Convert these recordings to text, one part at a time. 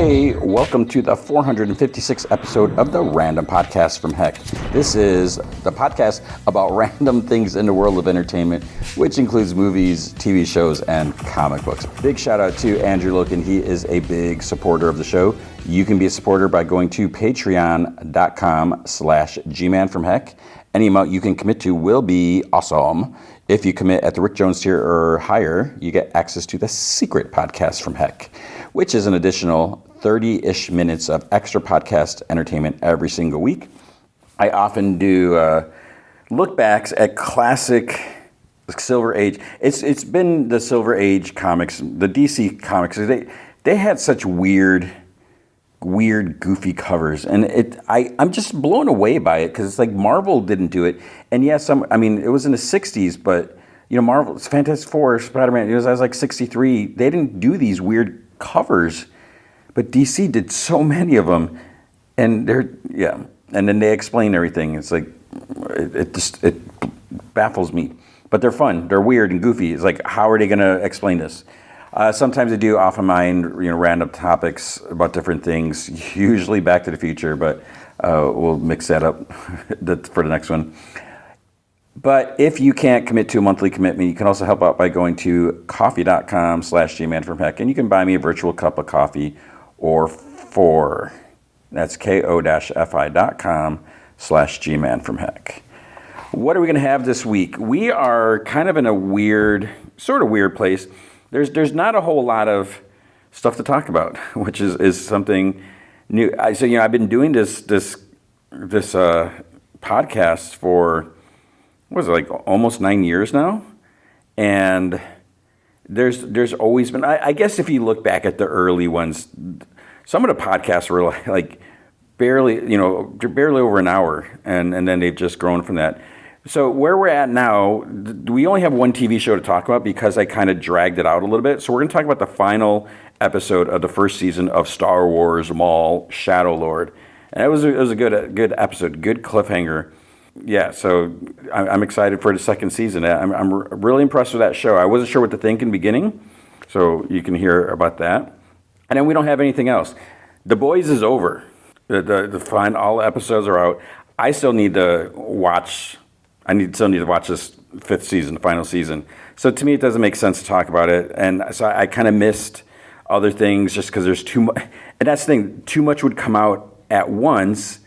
Hey, welcome to the 456th episode of the Random Podcast from Heck. This is the podcast about random things in the world of entertainment, which includes movies, TV shows, and comic books. Big shout out to Andrew Loken. He is a big supporter of the show. You can be a supporter by going to patreon.com/gmanfromheck. Any amount you can commit to will be awesome. If you commit at the Rick Jones tier or higher, you get access to the secret podcast from Heck, which is an additional 30-ish minutes of extra podcast entertainment every single week. I often do look backs at classic Silver Age. It's been the Silver Age comics, the DC comics. They had such weird, goofy covers, and I'm just blown away by it because it's like Marvel didn't do it, and yes, it was in the '60s, but Marvel's Fantastic Four, Spider-Man, I was like 63. They didn't do these weird covers, but DC did so many of them, and and then they explain everything. It's like it baffles me, but they're fun. They're weird and goofy. It's like, how are they going to explain this? Sometimes I do off of mind, random topics about different things, usually Back to the Future, but we'll mix that up for the next one. But if you can't commit to a monthly commitment, you can also help out by going to coffee.com/gmanfromheck, and you can buy me a virtual cup of coffee or four. That's ko-fi.com/gmanfromheck. What are we going to have this week? We are kind of in a sort of weird place. There's not a whole lot of stuff to talk about, which is something new. So I've been doing this podcast for almost 9 years now, and there's always been. I guess if you look back at the early ones, some of the podcasts were like barely over an hour, and then they've just grown from that. So where we're at now, we only have one TV show to talk about because I kind of dragged it out a little bit. So we're going to talk about the final episode of the first season of Star Wars Maul, Shadow Lord. And it was a good episode, good cliffhanger. Yeah, so I'm excited for the second season. I'm really impressed with that show. I wasn't sure what to think in the beginning, so you can hear about that. And then we don't have anything else. The Boys is over. All the episodes are out. I still need to watch this fifth season, the final season. So to me, it doesn't make sense to talk about it. And so I kind of missed other things just because there's too much. And that's the thing, too much would come out at once.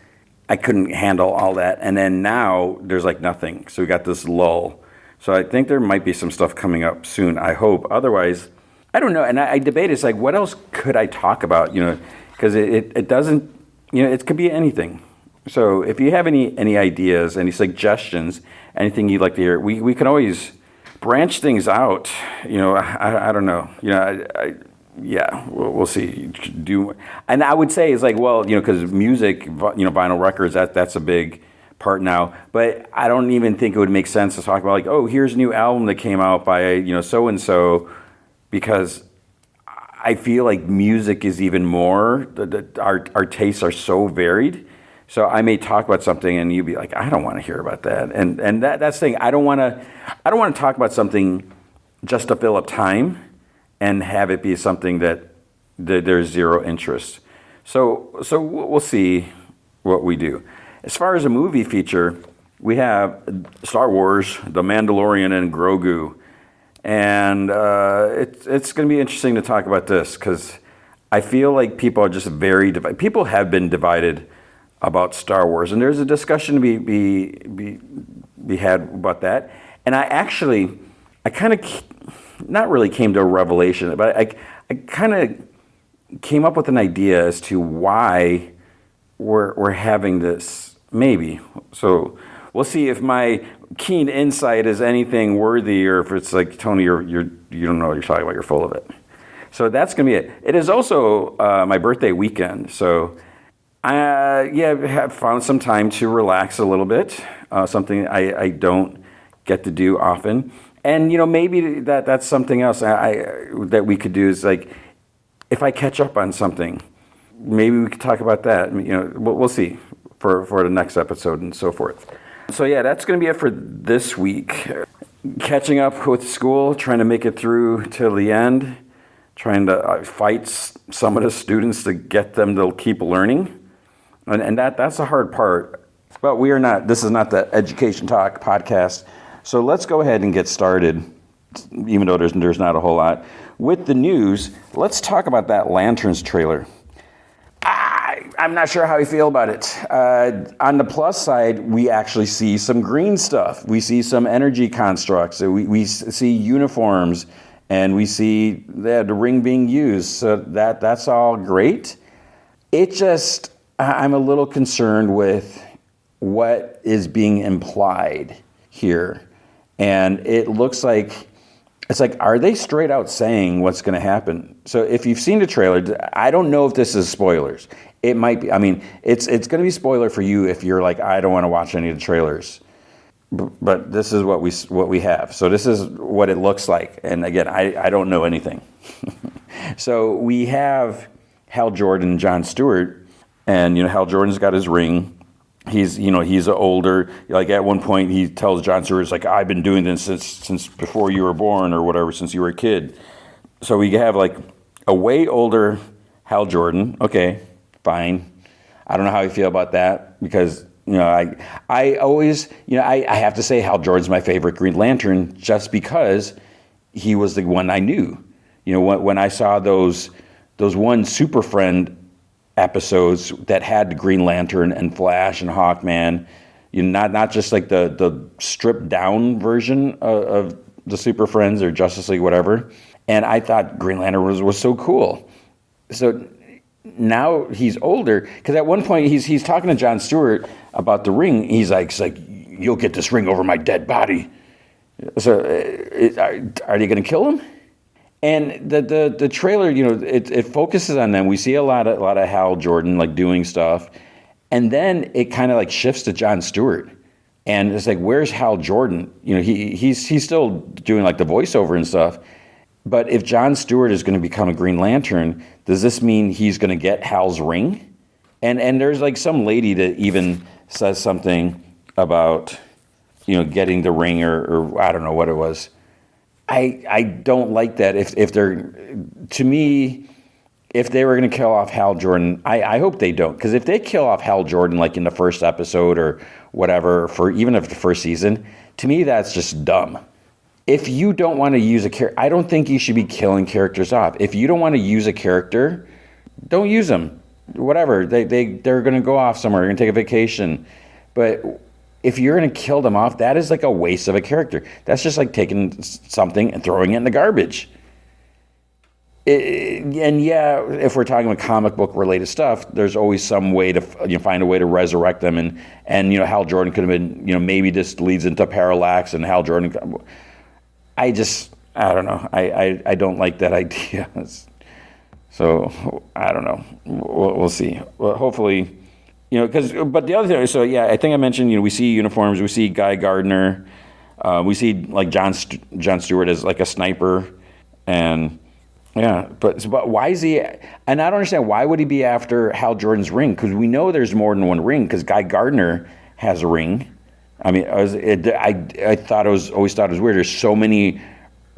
I couldn't handle all that. And then now there's like nothing. So we got this lull. So I think there might be some stuff coming up soon, I hope. Otherwise, I don't know. And I debate, it's like, what else could I talk about? Because it doesn't, it could be anything. So if you have any ideas, any suggestions, anything you'd like to hear, we can always branch things out. I don't know. We'll see. And I would say it's like, because music, vinyl records, that's a big part now. But I don't even think it would make sense to talk about like, oh, here's a new album that came out by so and so, because I feel like music is even more. Our tastes are so varied. So I may talk about something and you'd be like, I don't want to hear about that. And that's the thing. I don't want to talk about something just to fill up time and have it be something that there's zero interest. So we'll see what we do. As far as a movie feature, we have Star Wars, The Mandalorian and Grogu. And it's going to be interesting to talk about this because I feel like people are just very divided. People have been divided about Star Wars, and there's a discussion to be had about that. And I kind of not really came to a revelation, but I kind of came up with an idea as to why we're having this. Maybe. So we'll see if my keen insight is anything worthy, or if it's like, Tony, you don't know what you're talking about. You're full of it. So that's gonna be it. It is also my birthday weekend, so. I have found some time to relax a little bit, something I don't get to do often. And, maybe that's something else that we could do is like, if I catch up on something, maybe we could talk about that. We'll see for the next episode and so forth. So, yeah, that's going to be it for this week. Catching up with school, trying to make it through till the end. trying to fight some of the students to get them to keep learning. And that's the hard part. But we are not, this is not the Education Talk podcast. So let's go ahead and get started, even though there's not a whole lot. With the news, let's talk about that Lanterns trailer. I'm not sure how I feel about it. On the plus side, we actually see some green stuff. We see some energy constructs. We see uniforms, and we see the ring being used. So that's all great. It just, I'm a little concerned with what is being implied here. And it looks like, it's like, are they straight out saying what's going to happen? So if you've seen the trailer, I don't know if this is spoilers. It might be. I mean, it's going to be spoiler for you if you're like, I don't want to watch any of the trailers. But this is what we have. So this is what it looks like. And again, I don't know anything. So we have Hal Jordan and Jon Stewart. And, Hal Jordan's got his ring. He's older. Like at one point, he tells Jon Stewart, it's like, I've been doing this since before you were born or whatever, since you were a kid. So we have like a way older Hal Jordan. Okay, fine. I don't know how I feel about that because, I always, I have to say Hal Jordan's my favorite Green Lantern just because he was the one I knew. When I saw those one Super Friend episodes that had the Green Lantern and Flash and Hawkman, not just like the stripped down version of the Super Friends or Justice League, whatever. And I thought Green Lantern was so cool. So now he's older, because at one point he's talking to Jon Stewart about the ring. He's like, you'll get this ring over my dead body. So are they going to kill him? And the trailer, it focuses on them. We see a lot of Hal Jordan like doing stuff, and then it kind of like shifts to Jon Stewart, and it's like, where's Hal Jordan? He's still doing like the voiceover and stuff. But if Jon Stewart is going to become a Green Lantern, does this mean he's going to get Hal's ring? And there's like some lady that even says something about getting the ring or I don't know what it was. I don't like that. If they're, to me, if they were going to kill off Hal Jordan, I hope they don't. Because if they kill off Hal Jordan, like in the first episode or whatever, even if the first season, to me, that's just dumb. If you don't want to use a character, I don't think you should be killing characters off. If you don't want to use a character, don't use them. Whatever. They're going to go off somewhere. They're going to take a vacation. But if you're going to kill them off, that is like a waste of a character. That's just like taking something and throwing it in the garbage. And yeah, if we're talking about comic book related stuff, there's always some way to find a way to resurrect them. And Hal Jordan could have been, maybe this leads into Parallax and Hal Jordan. I don't know. I don't like that idea. So I don't know. We'll see. Well, hopefully. But the other thing, so yeah, I think I mentioned, we see uniforms, we see Guy Gardner, we see like Jon Stewart as like a sniper, and yeah, but why is he? And I don't understand, why would he be after Hal Jordan's ring? Because we know there's more than one ring. Because Guy Gardner has a ring. I mean, I always thought it was weird. There's so many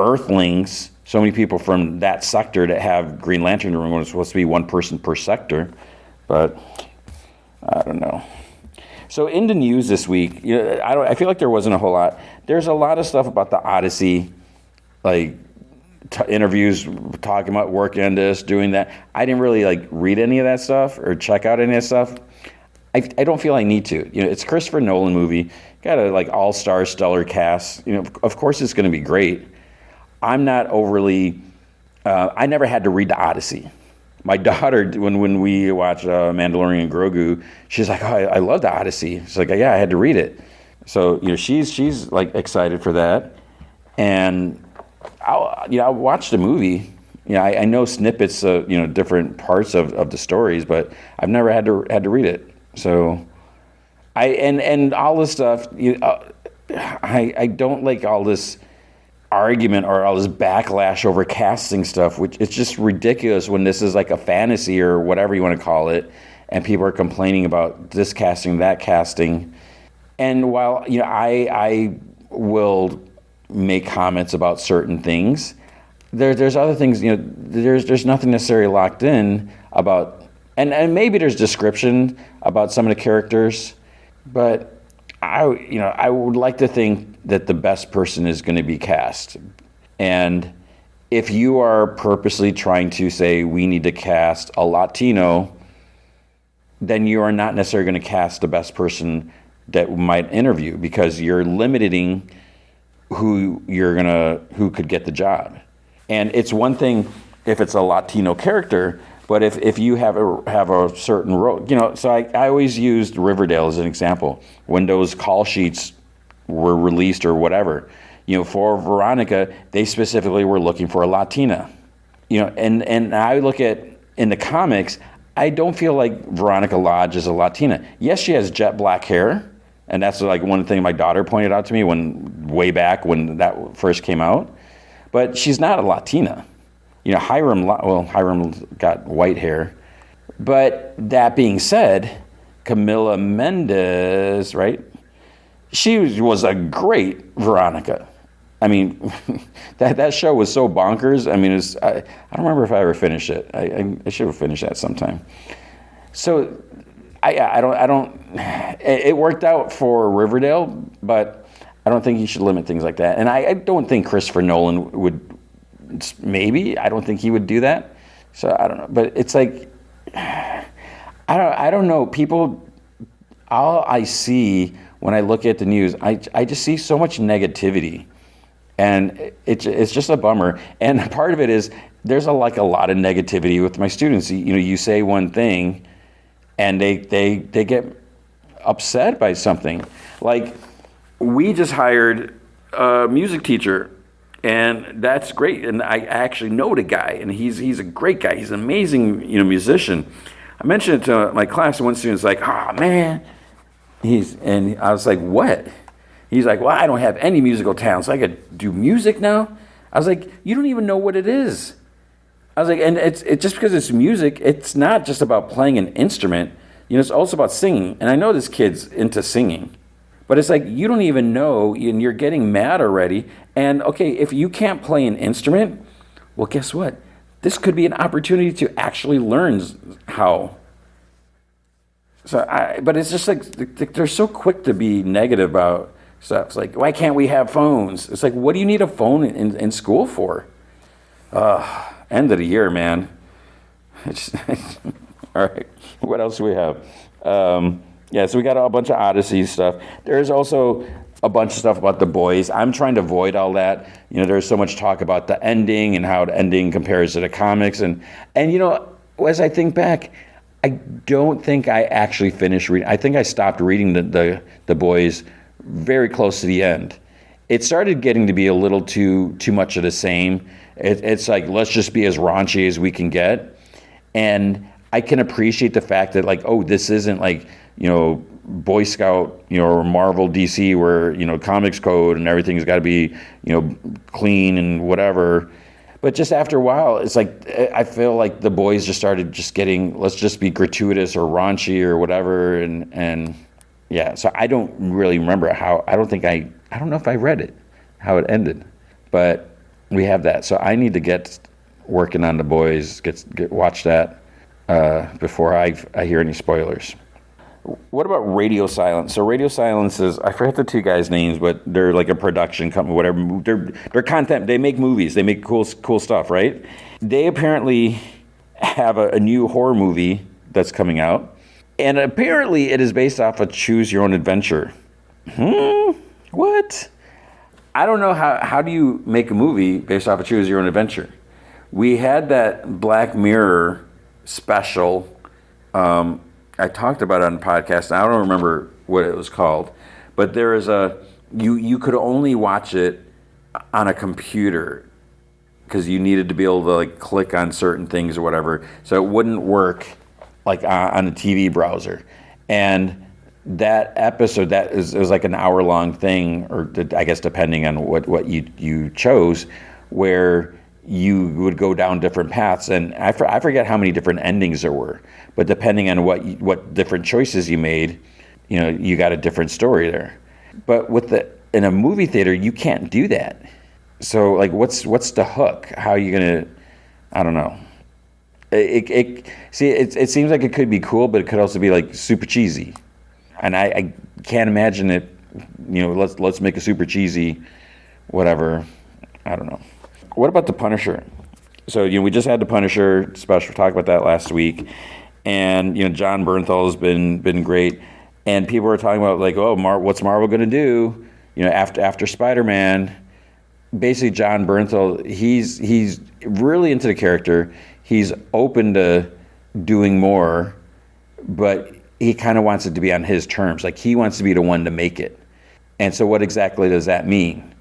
Earthlings, so many people from that sector that have Green Lantern ring when it's supposed to be one person per sector, but. I don't know. So in the news this week, I feel like there wasn't a whole lot. There's a lot of stuff about the Odyssey, like interviews talking about working on this, doing that. I didn't really like read any of that stuff or check out any of that stuff. I don't feel I need to. It's a Christopher Nolan movie. Got a like all-star stellar cast. Of course it's going to be great. I'm not overly. I never had to read the Odyssey. My daughter, when we watch Mandalorian and Grogu, she's like, "Oh, I love the Odyssey." She's like, "Yeah, I had to read it." So she's like excited for that, and I'll watch the movie. I know snippets of different parts of the stories, but I've never had to read it. So and all this stuff. I don't like all this argument or all this backlash over casting stuff, which it's just ridiculous when this is like a fantasy or whatever you want to call it, and people are complaining about this casting, that casting. And while I will make comments about certain things, there's other things, there's nothing necessarily locked in about, and maybe there's description about some of the characters, but I would like to think that the best person is going to be cast. And if you are purposely trying to say we need to cast a Latino, then you are not necessarily going to cast the best person that might interview, because you're limiting who could get the job. And it's one thing if it's a Latino character, but if you have a certain role, so I always used Riverdale as an example. When those call sheets were released or whatever, for Veronica, they specifically were looking for a Latina. And I look at, in the comics, I don't feel like Veronica Lodge is a Latina. Yes, she has jet black hair, and that's like one thing my daughter pointed out to me way back when that first came out. But she's not a Latina. Hiram got white hair. But that being said, Camila Mendes, right? She was a great Veronica. I mean, that show was so bonkers. I mean, I don't remember if I ever finished it. I should have finished that sometime. So I don't. It worked out for Riverdale, but I don't think you should limit things like that. And I don't think Christopher Nolan would. Maybe I don't think he would do that. So I don't know. But it's like I don't know. People. All I see when I look at the news, I just see so much negativity. And it's just a bummer. And part of it is there's a lot of negativity with my students. You say one thing, and they get upset by something. Like, we just hired a music teacher, and that's great. And I actually know the guy, and he's a great guy. He's an amazing musician. I mentioned it to my class, and one student's like, "Oh man," and I was like, "What?" He's like, "Well, I don't have any musical talent, so I could do music now." I was like, "You don't even know what it is." I was like, and it's just because it's music, it's not just about playing an instrument. It's also about singing. And I know this kid's into singing, but it's like, you don't even know, and you're getting mad already. And okay, if you can't play an instrument, well, guess what? This could be an opportunity to actually learn how. But it's just like, they're so quick to be negative about stuff. It's like, why can't we have phones? It's like, what do you need a phone in school for? End of the year, man. All right. What else do we have? So we got a bunch of Odyssey stuff. There's also a bunch of stuff about The Boys. I'm trying to avoid all that. There's so much talk about the ending and how the ending compares to the comics. And as I think back, I don't think I actually finished reading. I think I stopped reading the Boys very close to the end. It started getting to be a little too much of the same. It's like, let's just be as raunchy as we can get. And I can appreciate the fact that, like, oh, this isn't like, Boy Scout, or Marvel DC where, comics code and everything's got to be, clean and whatever. But just after a while, it's like, I feel like the Boys just started just getting, let's just be gratuitous or raunchy or whatever. And yeah, so I don't really remember I don't know if I read it, how it ended. But we have that. So I need to get working on The Boys, watch that before I hear any spoilers. What about Radio Silence? So Radio Silence is, I forget the two guys' names, but they're like a production company, whatever. They're content. They make movies. They make cool stuff, right? They apparently have a new horror movie that's coming out, and apparently it is based off of Choose Your Own Adventure. What? I don't know how do you make a movie based off of Choose Your Own Adventure? We had that Black Mirror special. I talked about it on the podcast. I don't remember what it was called, but there is you could only watch it on a computer because you needed to be able to like click on certain things or whatever, so it wouldn't work like on a TV browser. And that episode, it was like an hour-long thing, or I guess depending on what you chose, where you would go down different paths, and I forget how many different endings there were, but depending on what different choices you made, you got a different story there. But in a movie theater, you can't do that. So like, what's the hook? How are you gonna? I don't know. It seems like it could be cool, but it could also be like super cheesy, and I can't imagine it. Let's make a super cheesy, whatever. I don't know. What about the Punisher? So we just had the Punisher special. We talked about that last week, and John Bernthal has been great, and people were talking about like, oh, what's Marvel going to do? After Spider-Man. Basically, John Bernthal, he's really into the character. He's open to doing more, but he kind of wants it to be on his terms. Like he wants to be the one to make it. And so, what exactly does that mean?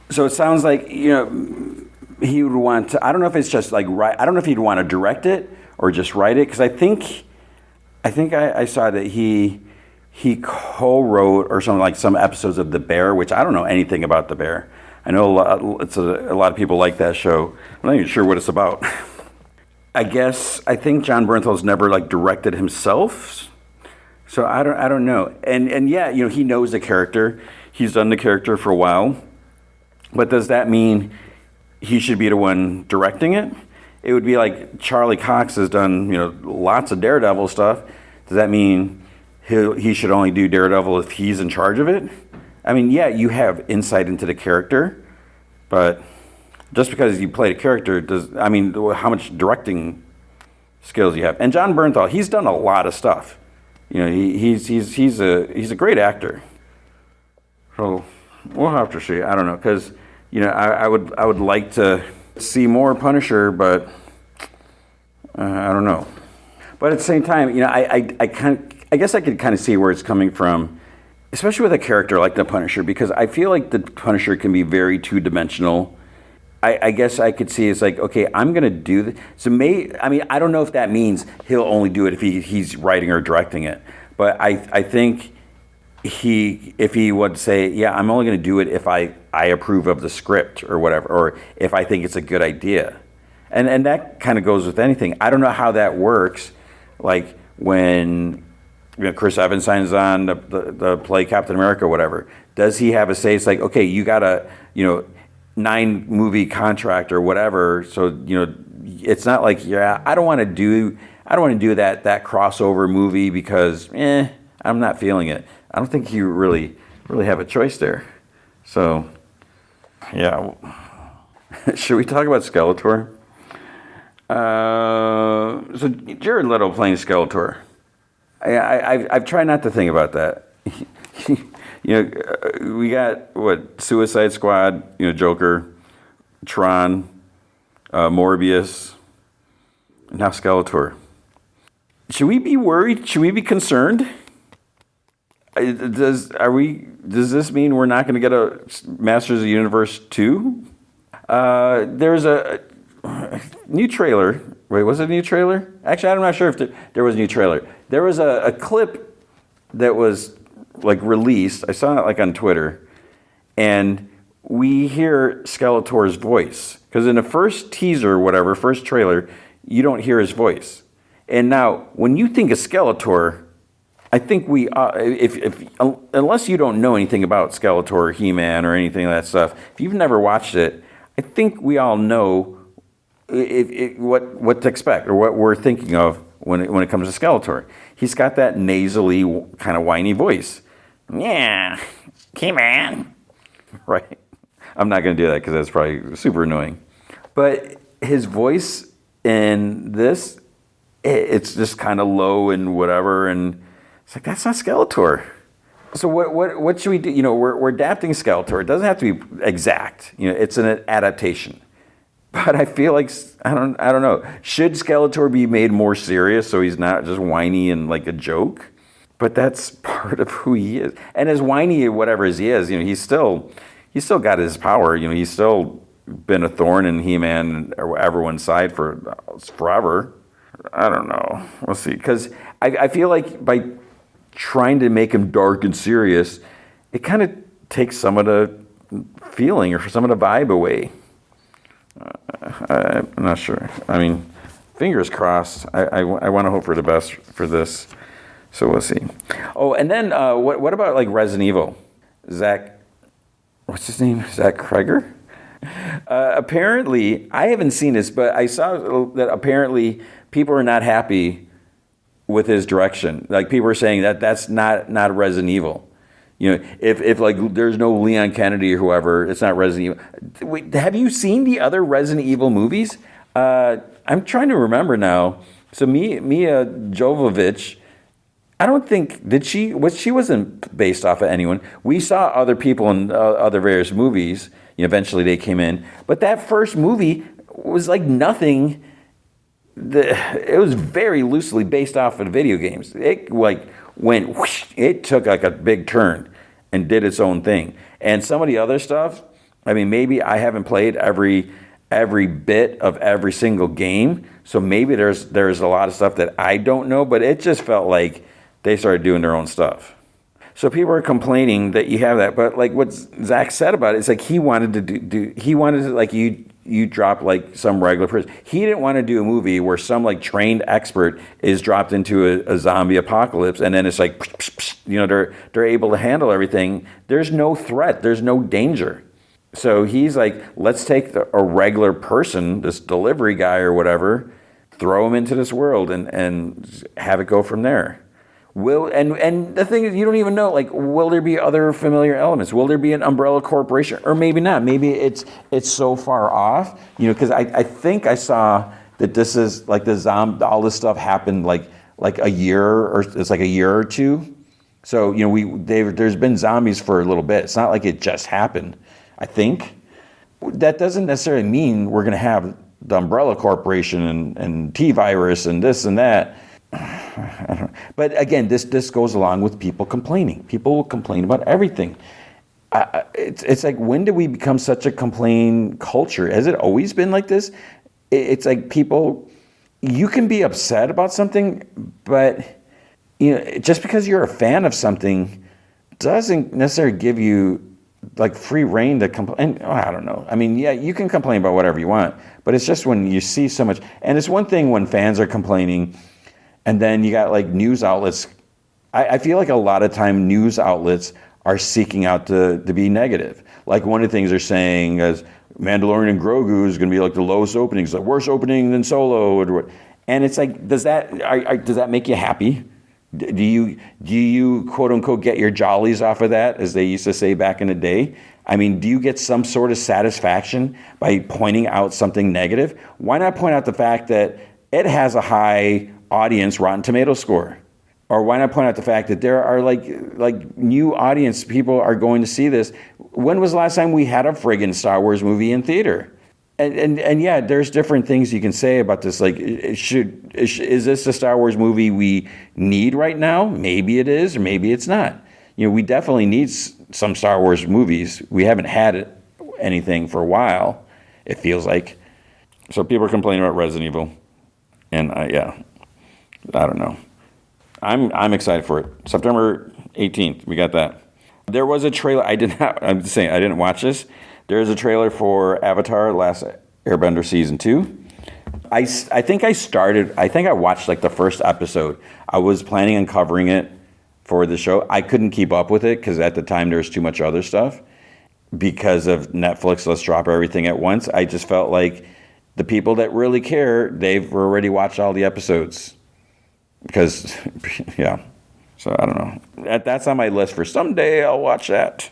So it sounds like he would want to. I don't know if it's just like I don't know if he'd want to direct it or just write it, because I think I saw that he co-wrote or something, like some episodes of The Bear, which I don't know anything about The Bear. I know a lot of people like that show. I'm not even sure what it's about. I think John Bernthal's never like directed himself, so I don't know. And yeah, he knows the character. He's done the character for a while, but does that mean he should be the one directing it? It would be like Charlie Cox has done lots of Daredevil stuff. Does that mean he should only do Daredevil if he's in charge of it? I mean, yeah, you have insight into the character, but just because you played a character how much directing skills you have? And John Bernthal, he's done a lot of stuff. He's a great actor. So we'll have to see. I don't know, because I would like to see more Punisher, but I don't know. But at the same time, I guess I could kind of see where it's coming from, especially with a character like the Punisher, because I feel like the Punisher can be very two-dimensional. I guess I could see it's like, okay, I'm going to do this. So I don't know if that means he'll only do it if he's writing or directing it. But I think if he would say, yeah, I'm only going to do it if I approve of the script or whatever, or if I think it's a good idea. And that kind of goes with anything. I don't know how that works. Like when Chris Evans signs on the play Captain America or whatever, does he have a say? It's like, okay, you got a 9-movie contract or whatever. So it's not like, yeah, I don't want to do that crossover movie because I'm not feeling it. I don't think you really have a choice there. So yeah, should we talk about Skeletor? So Jared Leto playing Skeletor. I've tried not to think about that. We got Suicide Squad, Joker, Tron, Morbius, and now Skeletor. Should we be worried? Should we be concerned? Does this mean we're not going to get a Masters of the Universe 2? There's a new trailer. Wait, was it a new trailer? Actually, I'm not sure if there was a new trailer. There was a clip that was like released. I saw it like on Twitter, and we hear Skeletor's voice, because in the first teaser, first trailer, you don't hear his voice. And now, when you think of Skeletor, I think unless you don't know anything about Skeletor, He-Man, or anything of that stuff, if you've never watched it, I think we all know what to expect or what we're thinking of when it comes to Skeletor. He's got that nasally, kind of whiny voice. Yeah, He-Man. Right. I'm not going to do that because that's probably super annoying. But his voice in this, it's just kind of low and whatever, and it's like, that's not Skeletor. So what should we do? We're adapting Skeletor. It doesn't have to be exact. It's an adaptation. But I feel like I don't know. Should Skeletor be made more serious so he's not just whiny and like a joke? But that's part of who he is. And as whiny whatever as he is, he's still got his power. He's still been a thorn in He-Man or everyone's side for forever. I don't know. We'll see. Because I feel like by trying to make him dark and serious, it kind of takes some of the feeling or some of the vibe away. I'm not sure. I mean, fingers crossed. I want to hope for the best for this. So we'll see. Oh, and then what about like Resident Evil? What's his name? Zach Kreger? Apparently, I haven't seen this, but I saw that apparently people are not happy with his direction. Like people are saying that that's not Resident Evil. You know, if like there's no Leon Kennedy or whoever, it's not Resident Evil. Wait, have you seen the other Resident Evil movies? I'm trying to remember now. So Mia Jovovich, I don't think she wasn't based off of anyone. We saw other people in other various movies. You know, eventually they came in, but that first movie was like nothing. It was very loosely based off of video games. It like went whoosh, it took like a big turn and did its own thing. And some of the other stuff, I mean, maybe I haven't played every bit of every single game, so maybe there's a lot of stuff that I don't know, but it just felt like they started doing their own stuff. So people are complaining that you have that, but like what Zach said about it, it's like he wanted to like you drop like some regular person. He didn't want to do a movie where some like trained expert is dropped into a zombie apocalypse, and then it's like, you know, they're able to handle everything. There's no threat. There's no danger. So he's like, let's take a regular person, this delivery guy or whatever, throw him into this world and have it go from there. And the thing is, you don't even know, like, will there be other familiar elements? Will there be an Umbrella Corporation? Or maybe not. Maybe it's so far off, you know, because I think I saw that this is like all this stuff happened like a year, or it's like a year or two. So, you know, there's been zombies for a little bit. It's not like it just happened, I think. That doesn't necessarily mean we're going to have the Umbrella Corporation and T-Virus and this and that. I don't know. But again, this goes along with people complaining. People will complain about everything. It's like, when did we become such a complain culture? Has it always been like this? It's like people, you can be upset about something, but you know, just because you're a fan of something doesn't necessarily give you like free reign to complain. I don't know. I mean, yeah, you can complain about whatever you want, but it's just when you see so much. And it's one thing when fans are complaining, and then you got like news outlets. I feel like a lot of time news outlets are seeking out to be negative. Like one of the things they're saying is Mandalorian and Grogu is going to be like the lowest opening, it's the worst opening than Solo. And it's like, does that make you happy? Do you quote unquote get your jollies off of that, as they used to say back in the day? I mean, do you get some sort of satisfaction by pointing out something negative? Why not point out the fact that it has a high audience Rotten Tomato score? Or why not point out the fact that there are like new audience people are going to see this? When was the last time we had a friggin' Star Wars movie in theater? And yeah, there's different things you can say about this. Like, is this a Star Wars movie we need right now? Maybe it is, or maybe it's not. You know, we definitely need some Star Wars movies. We haven't had anything for a while, it feels like. So people are complaining about Resident Evil, and yeah, I don't know. I'm excited for it. September 18th, we got that. There was a trailer. I'm just saying, I didn't watch this. There is a trailer for Avatar: Last Airbender Season 2. I think I watched like the first episode. I was planning on covering it for the show. I couldn't keep up with it because at the time there was too much other stuff. Because of Netflix, let's drop everything at once. I just felt like the people that really care, they've already watched all the episodes. Because, yeah. So I don't know. That's on my list for someday. I'll watch that.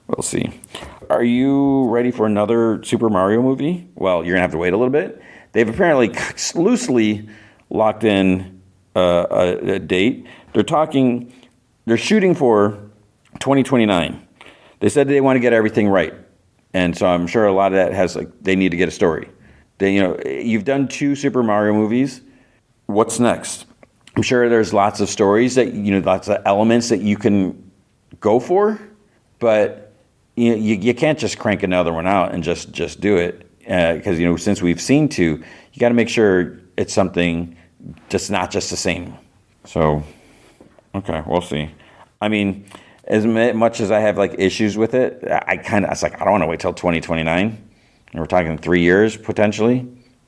We'll see. Are you ready for another Super Mario movie? Well, you're going to have to wait a little bit. They've apparently loosely locked in a date. They're shooting for 2029. They said they want to get everything right. And so I'm sure a lot of that has, like, they need to get a story. You've done 2 Super Mario movies. What's next? I'm sure there's lots of stories that, lots of elements that you can go for, but you can't just crank another one out and just do it. Because, since we've seen 2, you got to make sure it's something just not just the same. So, okay, we'll see. I mean, as much as I have like issues with it, I was like, I don't want to wait till 2029. And we're talking 3 years potentially,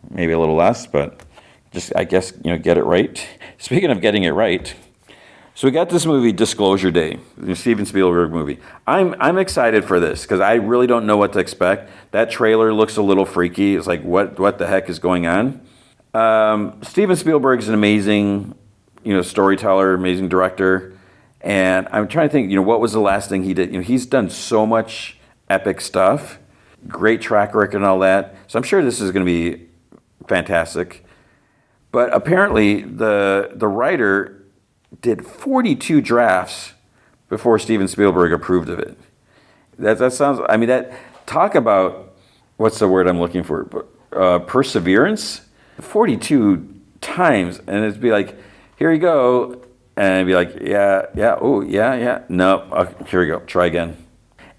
maybe a little less, but just, I guess, get it right. Speaking of getting it right, So we got this movie, Disclosure Day, the Steven Spielberg movie. I'm excited for this because I really don't know what to expect. That trailer looks a little freaky. It's like, what the heck is going on? Steven Spielberg's an amazing, storyteller, amazing director. And I'm trying to think, what was the last thing he did? He's done so much epic stuff, great track record and all that. So I'm sure this is going to be fantastic. But apparently the writer did 42 drafts before Steven Spielberg approved of it. That sounds, talk about, what's the word I'm looking for? Perseverance? 42 times. And it'd be like, here you go. And it'd be like, yeah. No, here we go. Try again.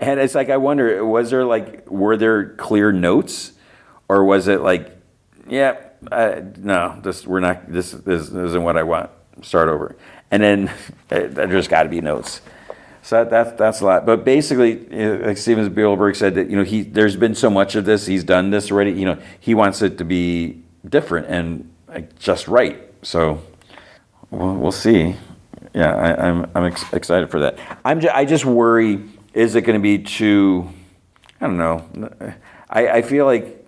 And it's like, I wonder, were there clear notes? Or was it like, no, this isn't what I want. Start over. And then there's got to be notes. So that's a lot. But basically, like Steven Spielberg said, that there's been so much of this. He's done this already. He wants it to be different and just right. So we'll see. Yeah, I'm excited for that. I just worry. Is it going to be too? I don't know. I feel like.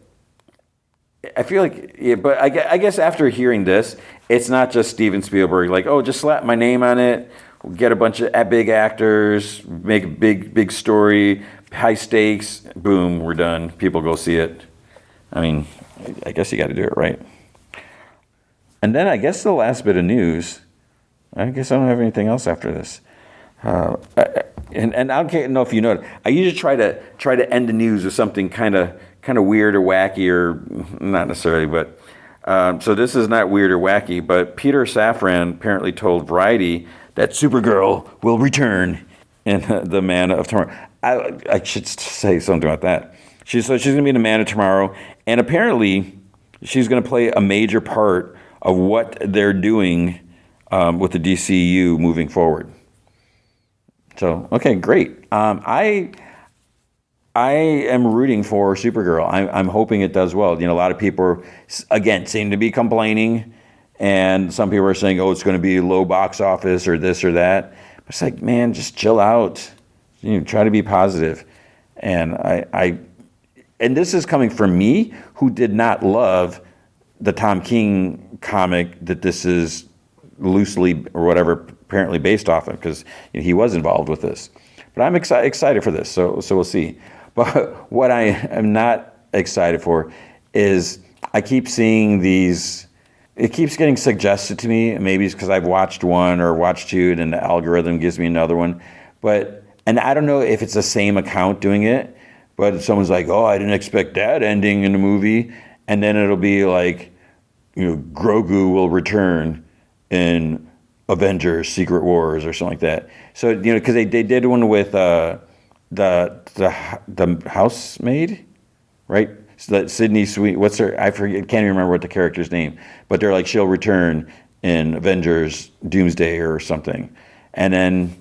Yeah, but I guess after hearing this, it's not just Steven Spielberg. Like, oh, just slap my name on it. We'll get a bunch of big actors, make a big story, high stakes. Boom, we're done. People go see it. I guess you got to do it right. And then I guess the last bit of news. I guess I don't have anything else after this. And I don't know if you know it. I usually try to end the news with something kind of weird or wacky, or not necessarily, but so this is not weird or wacky. But Peter Safran apparently told Variety that Supergirl will return in The Man of Tomorrow. I should say something about that. She's going to be in The Man of Tomorrow, and apparently she's going to play a major part of what they're doing with the DCU moving forward. So, okay, great. I am rooting for Supergirl. I'm hoping it does well. A lot of people, again, seem to be complaining, and some people are saying, oh, it's going to be low box office or this or that. But it's like, man, just chill out. Try to be positive. And and this is coming from me, who did not love the Tom King comic that this is loosely or whatever apparently based off of, because he was involved with this. But I'm excited for this, so we'll see. But what I am not excited for is I keep seeing these. It keeps getting suggested to me. Maybe it's because I've watched one or watched two, and the algorithm gives me another one. And I don't know if it's the same account doing it, but someone's like, "Oh, I didn't expect that ending in the movie," and then it'll be like, Grogu will return in Avengers: Secret Wars or something like that. So because they did one with the housemaid, right? So that Sydney Sweet, what's her? I forget. Can't even remember what the character's name. But they're like, she'll return in Avengers: Doomsday or something. And then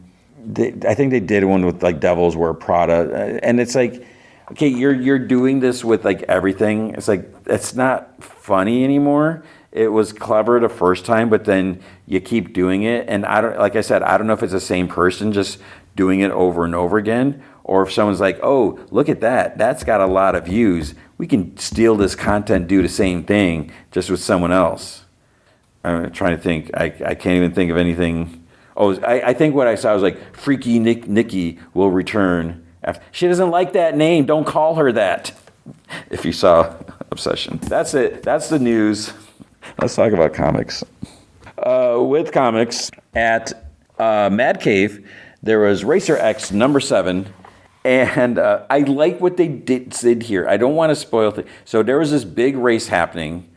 I think they did one with like Devils Wear Prada, and it's like, okay, you're doing this with like everything. It's like, it's not funny anymore. It was clever the first time, but then you keep doing it, and I don't know if it's the same person just doing it over and over again, or if someone's like, oh, look at that, that's got a lot of views. We can steal this content, do the same thing, just with someone else. I'm trying to think. I can't even think of anything. Oh, I think what I saw was like, Freaky Nikki will return. She doesn't like that name. Don't call her that. If you saw Obsession. That's it. That's the news. Let's talk about comics. With comics, at Mad Cave, there was Racer X #7, and I like what they did here. I don't want to spoil things. So there was this big race happening.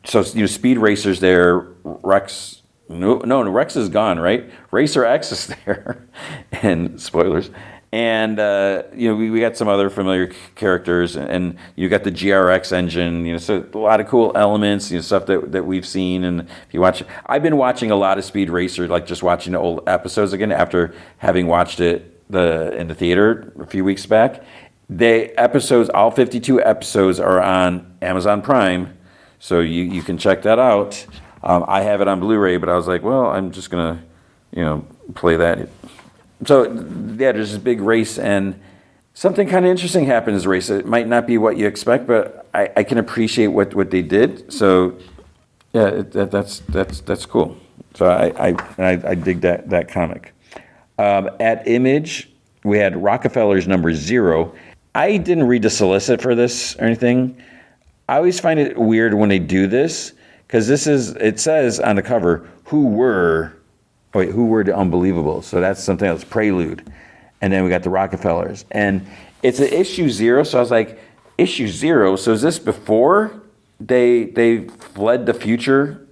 Speed Racer's there. Rex, no, Rex is gone, right? Racer X is there, and spoilers. And we got some other familiar characters, and you got the GRX engine. So a lot of cool elements, stuff that we've seen. And if you watch, I've been watching a lot of Speed Racer, like just watching the old episodes again after having watched it in the theater a few weeks back. All 52 episodes are on Amazon Prime, so you can check that out. I have it on Blu-ray, but I was like, well, I'm just gonna play that. So yeah, there's this big race, and something kind of interesting happens in the race. It might not be what you expect, but I can appreciate what they did. So yeah, that's cool. So I dig that comic. At Image, we had Rockefeller's number 0. I didn't read the solicit for this or anything. I always find it weird when they do this, because it says on the cover, who were the Unbelievables? So that's something else, Prelude. And then we got the Rockefellers. And it's an issue 0, so I was like, issue 0, so is this before they fled the future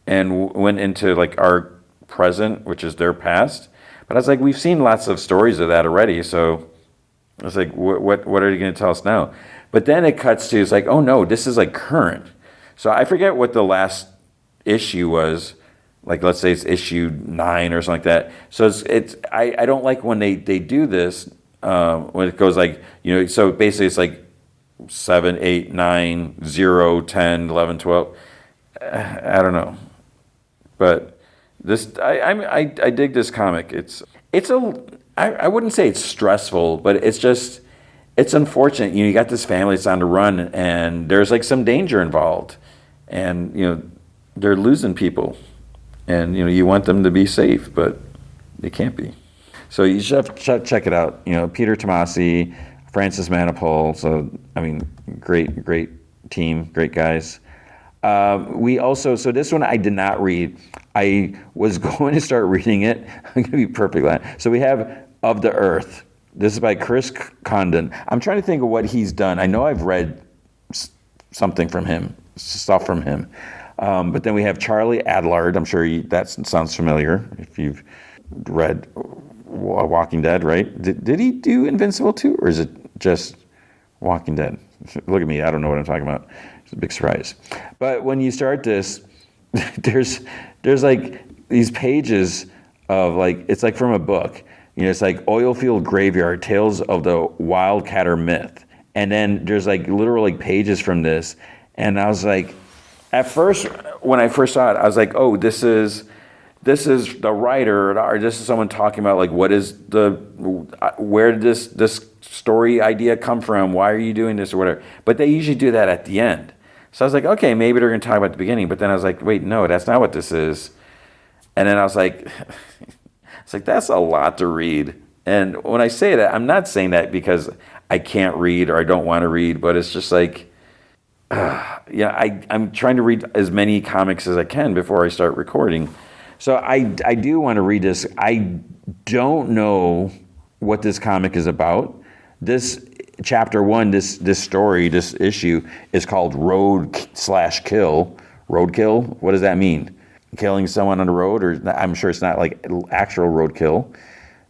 and went into like our present, which is their past? But I was like, we've seen lots of stories of that already, so I was like, what are you going to tell us now? But then it cuts to, it's like, oh no, this is like current. So I forget what the last issue was. Like, let's say it's issue 9 or something like that. So I don't like when they do this, when it goes like, so basically it's like 7, 8, 9, 0, 10, 11, 12. I don't know. But this, I dig this comic. I wouldn't say it's stressful, but it's unfortunate. You got this family that's on the run, and there's like some danger involved, and they're losing people, and you want them to be safe, but they can't be. So you should check it out. Peter Tomasi, Francis Manipul. So I mean, great team, great guys. So this one I did not read. I was going to start reading it. I'm going to be perfectly honest. So we have Of the Earth. This is by Chris Condon. I'm trying to think of what he's done. I know I've read stuff from him. But then we have Charlie Adlard. I'm sure that sounds familiar if you've read Walking Dead, right? Did he do Invincible too, or is it just Walking Dead? Look at me. I don't know what I'm talking about. It's a big surprise. But when you start this, there's like these pages of like, it's like from a book. It's like Oilfield Graveyard, Tales of the Wildcatter Myth. And then there's like literal like pages from this. And I was like, at first, when I first saw it, I was like, oh, this is the writer, or this is someone talking about like, where did this story idea come from? Why are you doing this or whatever? But they usually do that at the end. So I was like, okay, maybe they're going to talk about the beginning. But then I was like, wait, no, that's not what this is. And then I was like, that's a lot to read. And when I say that, I'm not saying that because I can't read or I don't want to read, but it's just like, I'm trying to read as many comics as I can before I start recording. So I do want to read this. I don't know what this comic is about. This chapter 1, this story, this issue is called Road/Kill. Roadkill? What does that mean? Killing someone on the road? Or I'm sure it's not like actual roadkill.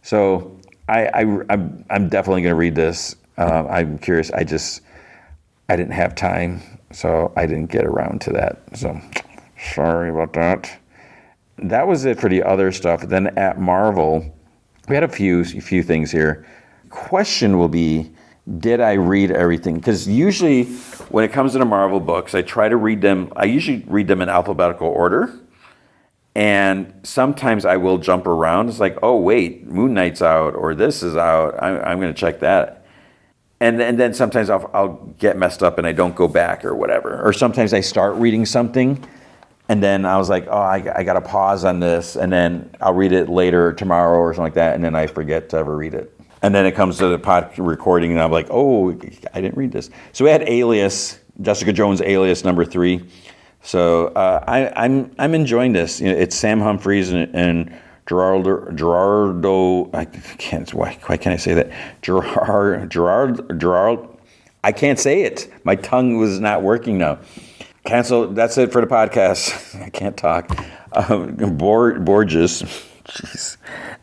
So I'm definitely going to read this. I'm curious. I didn't have time, so I didn't get around to that. So sorry about that. That was it for the other stuff. Then at Marvel, we had a few things here. Question will be, did I read everything? Because usually when it comes to the Marvel books, I try to read them. I usually read them in alphabetical order. And sometimes I will jump around. It's like, oh, wait, Moon Knight's out, or this is out. I'm going to check that. And then sometimes I'll get messed up and I don't go back or whatever. Or sometimes I start reading something, and then I was like, oh, I got to pause on this, and then I'll read it later tomorrow or something like that, and then I forget to ever read it. And then it comes to the pod recording, and I'm like, oh, I didn't read this. So we had Alias, Jessica Jones' Alias number 3. So I'm enjoying this. It's Sam Humphries and Gerardo. I can't. Why can't I say that? Gerard. I can't say it. My tongue was not working now. Cancel. That's it for the podcast. I can't talk. Borges. Jeez.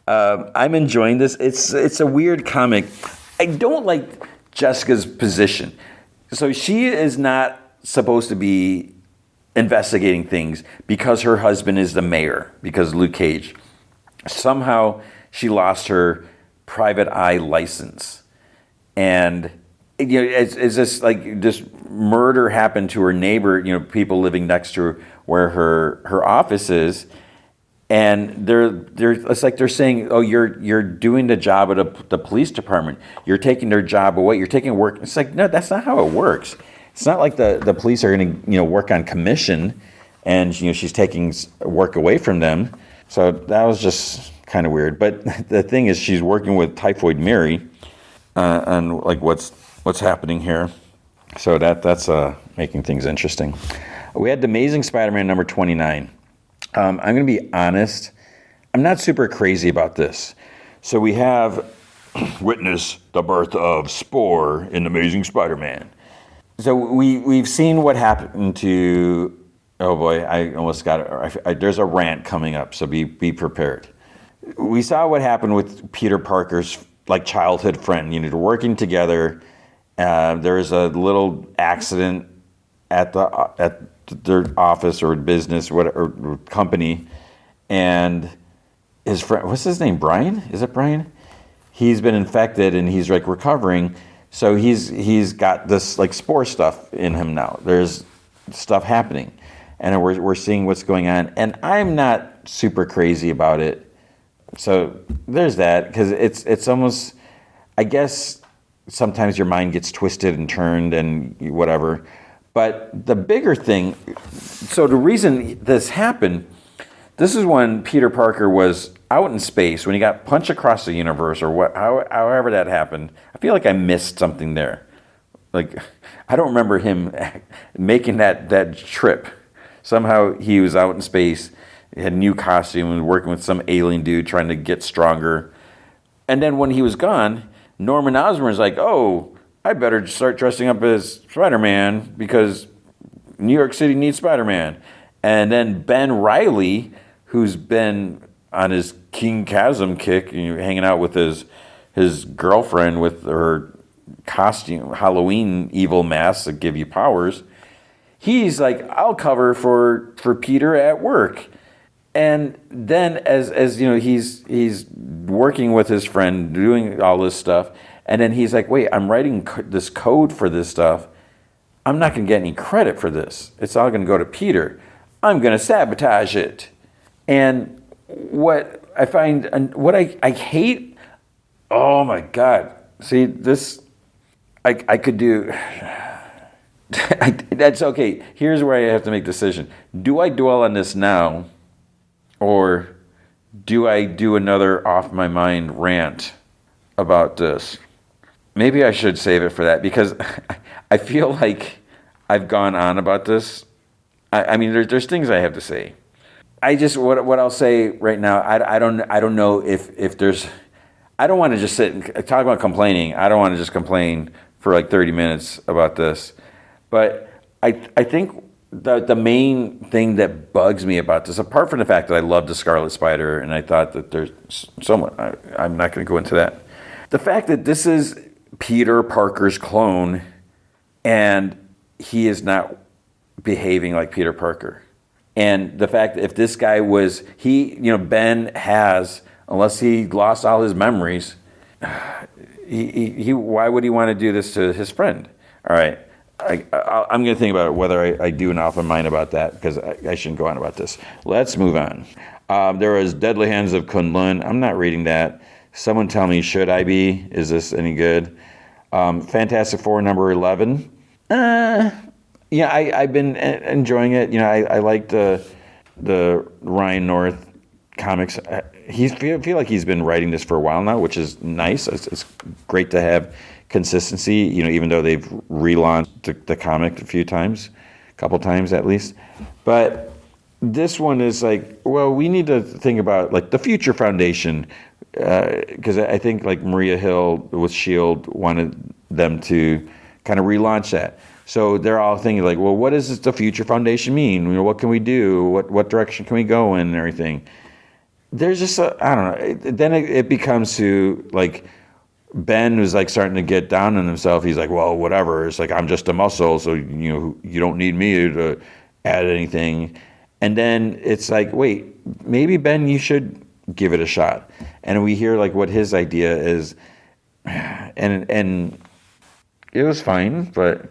I'm enjoying this. It's a weird comic. I don't like Jessica's position. So she is not supposed to be investigating things because her husband is the mayor, because Luke Cage. Somehow she lost her private eye license. And it's just like this murder happened to her neighbor, people living next to her where her office is. And it's like they're saying, oh, you're doing the job of the police department. You're taking their job away. You're taking work. It's like, no, that's not how it works. It's not like the police are going to work on commission, and she's taking work away from them. So that was just kind of weird. But the thing is, she's working with Typhoid Mary on like what's happening here. So that's making things interesting. We had The Amazing Spider-Man number 29. I'm going to be honest. I'm not super crazy about this. So we have witness the birth of Spore in Amazing Spider-Man. So we've seen what happened to. Oh boy, I almost got it. There's a rant coming up, so be prepared. We saw what happened with Peter Parker's like childhood friend. They're working together. There's a little accident at their office or business or company, and his friend, what's his name, Brian? Is it Brian? He's been infected and he's like recovering, so he's got this like spore stuff in him now. There's stuff happening, and we're seeing what's going on, and I'm not super crazy about it. So there's that, because it's almost, I guess sometimes your mind gets twisted and turned and whatever. But the bigger thing, so the reason this happened, this is when Peter Parker was out in space, when he got punched across the universe, or however that happened. I feel like I missed something there. Like, I don't remember him making that trip. Somehow he was out in space, he had a new costume, and was working with some alien dude trying to get stronger. And then when he was gone, Norman Osborn's like, oh, I better start dressing up as Spider-Man because New York City needs Spider-Man. And then Ben Reilly, who's been on his King Chasm kick, hanging out with his girlfriend with her costume, Halloween evil masks that give you powers, he's like, I'll cover for Peter at work. And then as he's working with his friend, doing all this stuff, and then he's like, wait, I'm writing this code for this stuff. I'm not going to get any credit for this. It's all going to go to Peter. I'm going to sabotage it. And what I find, and what I hate, oh my God. See, this, I could do, that's okay. Here's where I have to make a decision. Do I dwell on this now, or do I do another off my mind rant about this? Maybe I should save it for that, because I feel like I've gone on about this. I mean, there's things I have to say. I just, what I'll say right now, I don't know if there's, I don't want to just sit and talk about complaining. I don't want to just complain for like 30 minutes about this. But I think the main thing that bugs me about this, apart from the fact that I love the Scarlet Spider, and I thought that there's somewhat, I'm not going to go into that. The fact that this is Peter Parker's clone, and he is not behaving like Peter Parker. And the fact that if this guy was, Ben has, unless he lost all his memories, he why would he want to do this to his friend? All right, I'm going to think about it, whether I do an off of mind about that, because I shouldn't go on about this. Let's move on. There was Deadly Hands of Kunlun. I'm not reading that. Someone tell me, should I be? Is this any good? Fantastic Four number 11. Yeah, I've been enjoying it. I like the Ryan North comics. Feel like he's been writing this for a while now, which is nice. It's great to have consistency. Even though they've relaunched the comic a couple times at least. But this one is like, well, we need to think about like the Future Foundation, because I think like Maria Hill with S.H.I.E.L.D. wanted them to kind of relaunch that. So they're all thinking like, well, what does the Future Foundation mean? What can we do? What direction can we go in and everything? There's just I don't know. Then it becomes to like, Ben was like starting to get down on himself. He's like, well, whatever. It's like, I'm just a muscle, so you don't need me to add anything. And then it's like, wait, maybe Ben, you should give it a shot. And we hear like what his idea is, and it was fine, but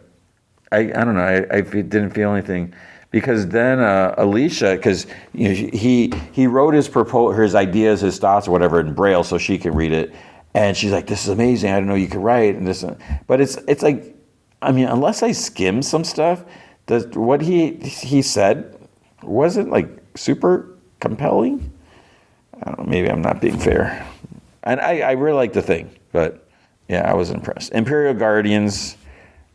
I don't know. I didn't feel anything because then Alicia, because he wrote his ideas, his thoughts, or whatever in Braille, so she could read it, and she's like, "This is amazing! I didn't know you could write." And this, but it's like, I mean, unless I skim some stuff, what he said wasn't like super compelling. I don't know. Maybe I'm not being fair, and I really like the thing, but yeah, I was impressed. Imperial Guardians,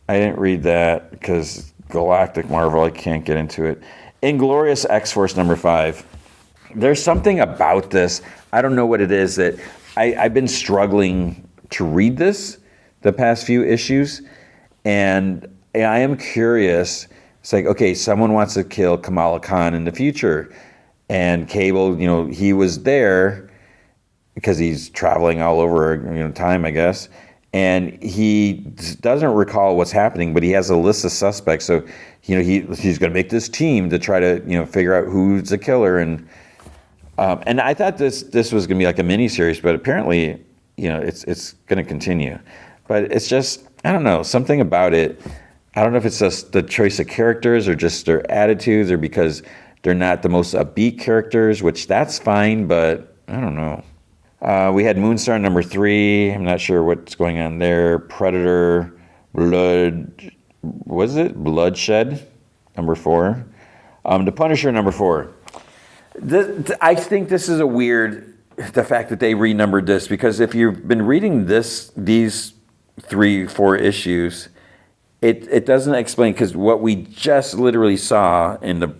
I didn't read that because Galactic Marvel, I can't get into it. Inglorious X-Force #5. There's something about this, I don't know what it is, that I've been struggling to read this the past few issues, and I am curious. It's like, okay, someone wants to kill Kamala Khan in the future, and Cable, he was there because he's traveling all over time, I guess. And he doesn't recall what's happening, but he has a list of suspects. So, he's going to make this team to try to, figure out who's the killer. And I thought this was going to be like a mini series, but apparently, it's going to continue. But it's just, I don't know, something about it. I don't know if it's just the choice of characters or just their attitudes, or because they're not the most upbeat characters, which that's fine, but I don't know. We had Moonstar #3. I'm not sure what's going on there. Predator, Bloodshed #4. The Punisher #4. I think this is the fact that they renumbered this, because if you've been reading these 3-4 issues, it doesn't explain, because what we just literally saw in the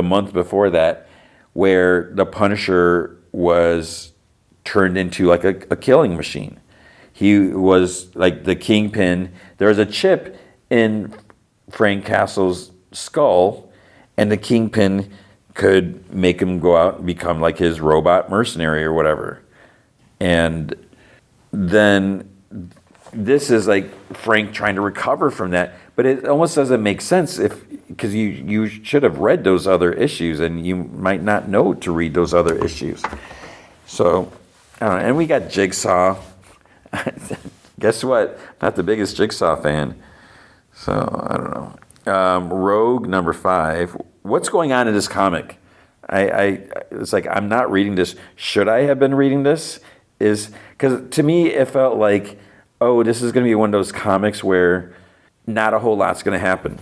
month before that, where the Punisher was turned into like a killing machine. He was like the Kingpin. There was a chip in Frank Castle's skull, and the Kingpin could make him go out and become like his robot mercenary or whatever. And then this is like Frank trying to recover from that, but it almost doesn't make sense because you should have read those other issues, and you might not know to read those other issues. So, I don't know. And we got Jigsaw. Guess what? Not the biggest Jigsaw fan. So, I don't know. Rogue #5. What's going on in this comic? It's like, I'm not reading this. Should I have been reading this? Because to me, it felt like, oh, this is going to be one of those comics where not a whole lot's going to happen.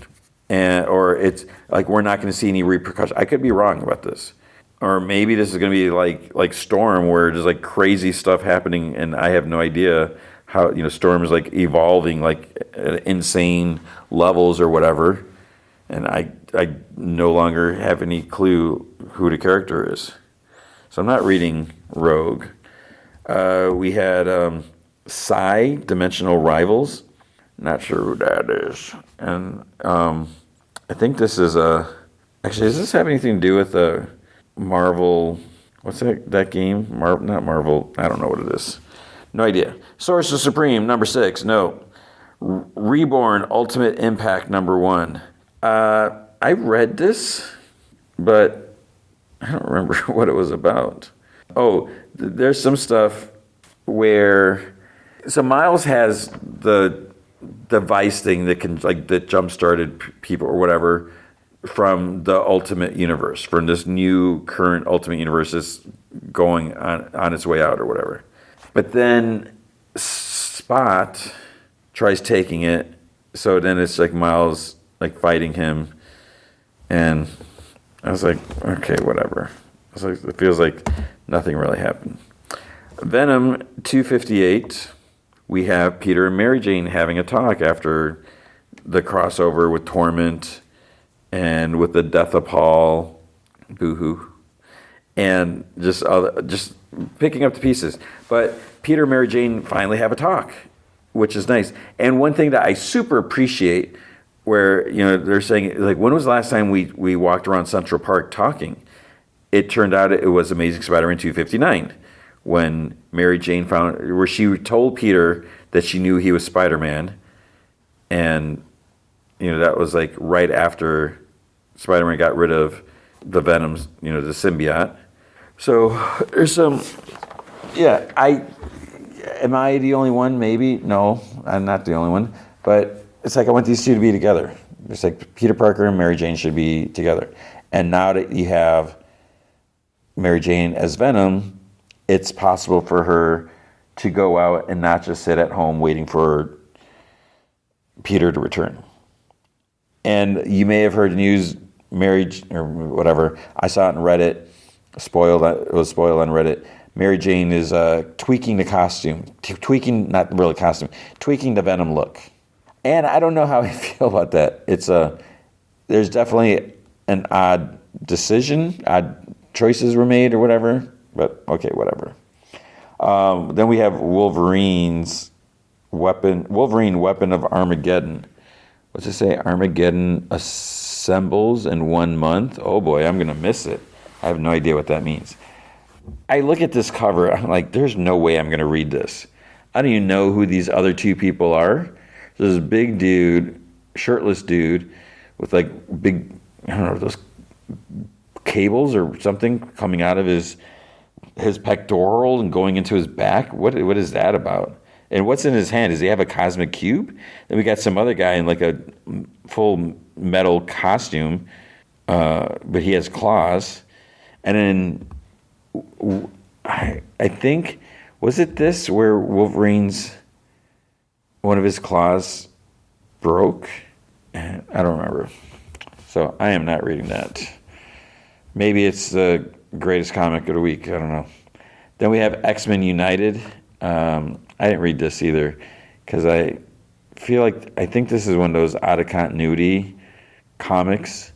Or it's like, we're not going to see any repercussions. I could be wrong about this. Or maybe this is going to be like Storm, where there's like crazy stuff happening, and I have no idea how, Storm is like evolving like at insane levels or whatever, and I no longer have any clue who the character is. So I'm not reading Rogue. We had Psy, Dimensional Rivals. Not sure who that is, and I think this is actually, does this have anything to do with Marvel? What's that game? Not Marvel. I don't know what it is. No idea. Sorcerer Supreme #6. No. Reborn Ultimate Impact #1. I read this, but I don't remember what it was about. Oh, there's some stuff where, so Miles has the device thing that jump started people or whatever from the Ultimate Universe, from this new current Ultimate Universe is going on its way out or whatever. But then Spot tries taking it, so then it's like Miles like fighting him, and I was like, okay, whatever. I was like, it feels like nothing really happened. Venom 258. We have Peter and Mary Jane having a talk after the crossover with Torment and with the death of Paul, boo-hoo, and just picking up the pieces. But Peter and Mary Jane finally have a talk, which is nice. And one thing that I super appreciate, where they're saying, like, when was the last time we walked around Central Park talking? It turned out it was Amazing Spider-Man 259, when Mary Jane where she told Peter that she knew he was Spider-Man, and that was like right after Spider-Man got rid of the Venoms, the symbiote. So there's some, yeah, am I the only one? Maybe. No, I'm not the only one. But it's like, I want these two to be together. it's like Peter Parker and Mary Jane should be together. And now that you have Mary Jane as Venom, it's possible for her to go out and not just sit at home waiting for Peter to return. And you may have heard news, marriage or whatever. I saw it on Reddit. It was spoiled on Reddit. Mary Jane is tweaking the costume, tweaking the Venom look. And I don't know how I feel about that. There's definitely an odd decision, odd choices were made or whatever. But okay, whatever. Then we have Wolverine, Weapon of Armageddon. What's it say? Armageddon assembles in 1 month. Oh boy, I'm gonna miss it. I have no idea what that means. I look at this cover, I'm like, there's no way I'm gonna read this. I don't even know who these other two people are. There's this big dude, shirtless dude, with like big, I don't know, those cables or something coming out of his pectoral and going into his back. What is that about? And what's in his hand? Does he have a cosmic cube? Then we got some other guy in like a full metal costume, but he has claws. And then I think, was it this where Wolverine's, one of his claws broke? I don't remember. So I am not reading that. Maybe it's the greatest comic of the week. I don't know. Then we have X-Men United. I didn't read this either because I think this is one of those out of continuity comics,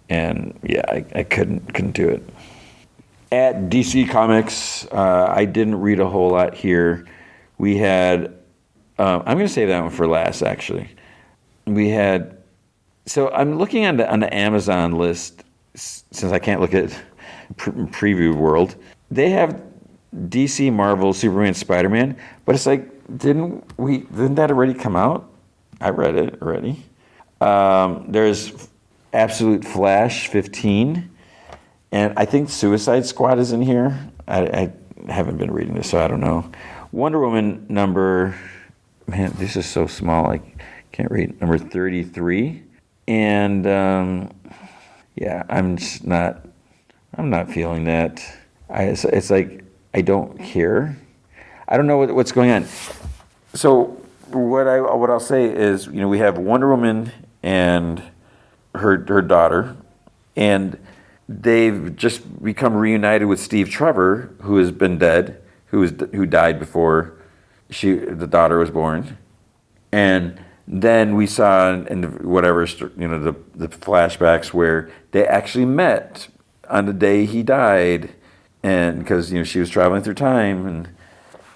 and yeah, I couldn't do it. At DC Comics, I didn't read a whole lot here. We had, I'm going to save that one for last, actually. So I'm looking on the Amazon list, since I can't look at Preview World. They have DC, Marvel, Superman, Spider-Man, but it's like, didn't that already come out? I read it already. There's Absolute Flash 15, and I think Suicide Squad is in here. I haven't been reading this, so I don't know. Wonder Woman number, man, this is so small, I can't read, number 33. And yeah, I'm not feeling that. It's like, I don't care. I don't know what's going on. So what I'll say is, we have Wonder Woman and her daughter, and they've just become reunited with Steve Trevor, who has been dead, who died before the daughter was born. And then we saw in the flashbacks where they actually met on the day he died, and because she was traveling through time,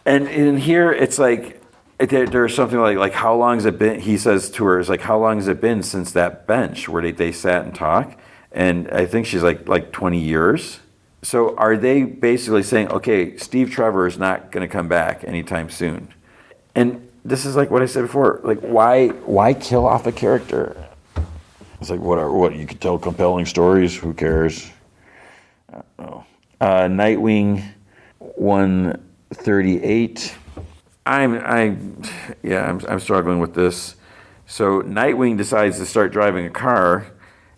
and in here it's like there's something like how long has it been? He says to her, it's like, how long has it been since that bench where they sat and talked? And I think she's like 20 years. So are they basically saying, okay, Steve Trevor is not going to come back anytime soon? And this is like what I said before, like why kill off a character? It's like, what you could tell compelling stories, who cares? I don't know. Nightwing 138. I'm struggling with this. So Nightwing decides to start driving a car,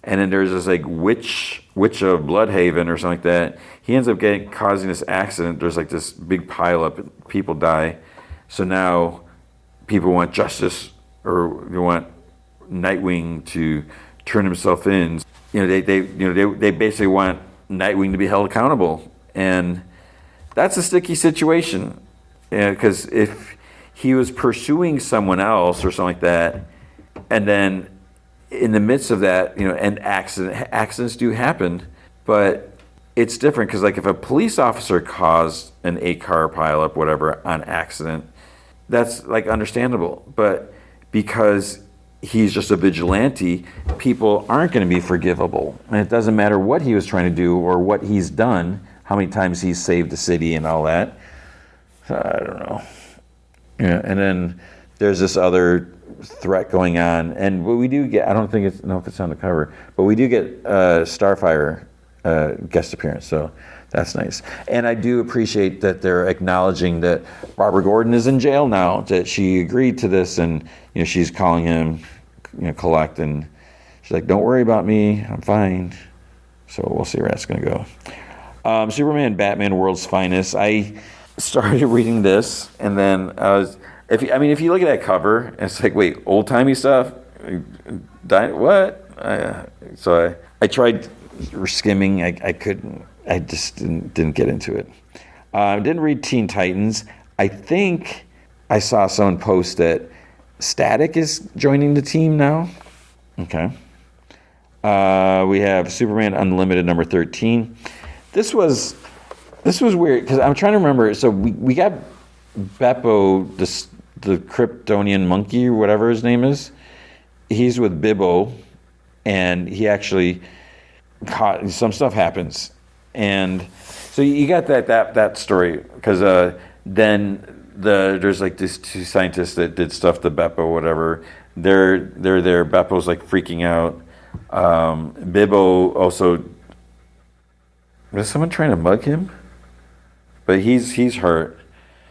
and then there's this like witch of Bloodhaven or something like that. He ends up causing this accident. There's like this big pileup, people die. So now people want justice, or they want Nightwing to turn himself in. They basically want Nightwing to be held accountable, and that's a sticky situation. Because if he was pursuing someone else or something like that, and then in the midst of that, and accidents do happen, but it's different because like if a police officer caused an 8-car pileup, whatever, on accident, that's like understandable. But because he's just a vigilante, people aren't going to be forgivable, and it doesn't matter what he was trying to do or what he's done, how many times he's saved the city and all that. I don't know. Yeah, and then there's this other threat going on, and what we do get, I don't know if it's on the cover, but we do get Starfire guest appearance, so that's nice. And I do appreciate that they're acknowledging that Barbara Gordon is in jail now, that she agreed to this, and she's calling him, collect, and She's like, don't worry about me. I'm fine. So we'll see where that's going to go. Superman, Batman, World's Finest. I started reading this, and then if you look at that cover, it's like, wait, old timey stuff. What? So I tried skimming. I couldn't. I just didn't get into it. Didn't read Teen Titans. I think I saw someone post that Static is joining the team now. Okay. We have Superman Unlimited number 13. This was weird because I'm trying to remember. So we got Beppo, the Kryptonian monkey or whatever his name is. He's with Bibbo, and he actually caught some stuff happens, and so you got that story because then there's like these two scientists that did stuff to Beppo, whatever. They're there. Beppo's like freaking out. Bibbo also. Was someone trying to mug him? But he's hurt.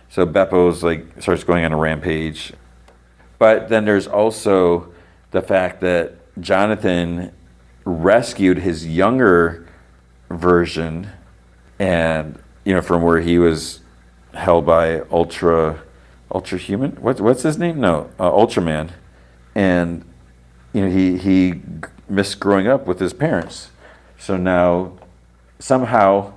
So Beppo's like starts going on a rampage. But then there's also the fact that Jonathan rescued his younger version, and from where he was held by Ultrahuman. What's his name? No, Ultraman, and he missed growing up with his parents. So now somehow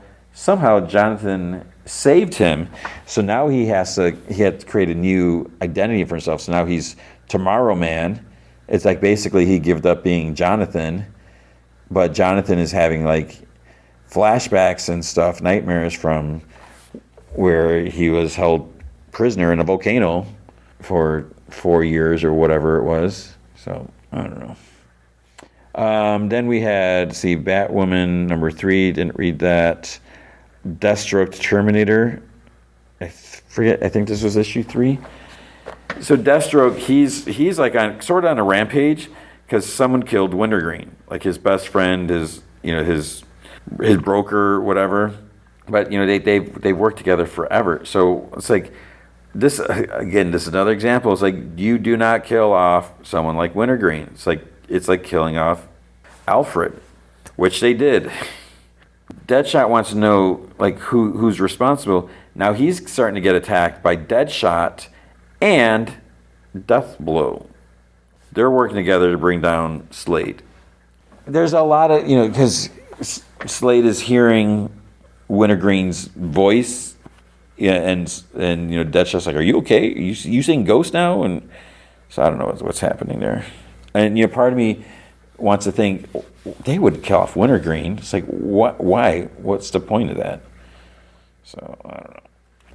Jonathan saved him. So now he had to create a new identity for himself. So now he's Tomorrow Man. It's like basically he gave up being Jonathan, but Jonathan is having like flashbacks and stuff, nightmares from where he was held prisoner in a volcano for 4 years or whatever it was. So I don't know. Then we had, Batwoman number 3. Didn't read that. Deathstroke Terminator. I forget. I think this was issue 3. So Deathstroke, he's like sort of on a rampage because someone killed Wintergreen, like his best friend, his broker, whatever. But they've worked together forever. So it's like this again. This is another example. It's like you do not kill off someone like Wintergreen. It's like killing off Alfred, which they did. Deadshot wants to know like who's responsible. Now he's starting to get attacked by Deadshot and Deathblow. They're working together to bring down Slade. There's a lot of because Slade is hearing Wintergreen's voice, and Deadshot's like, "Are you okay? You seeing ghosts now?" And so I don't know what's happening there. And part of me wants to think they would kill off Wintergreen. It's like, what? Why? What's the point of that? So I don't know.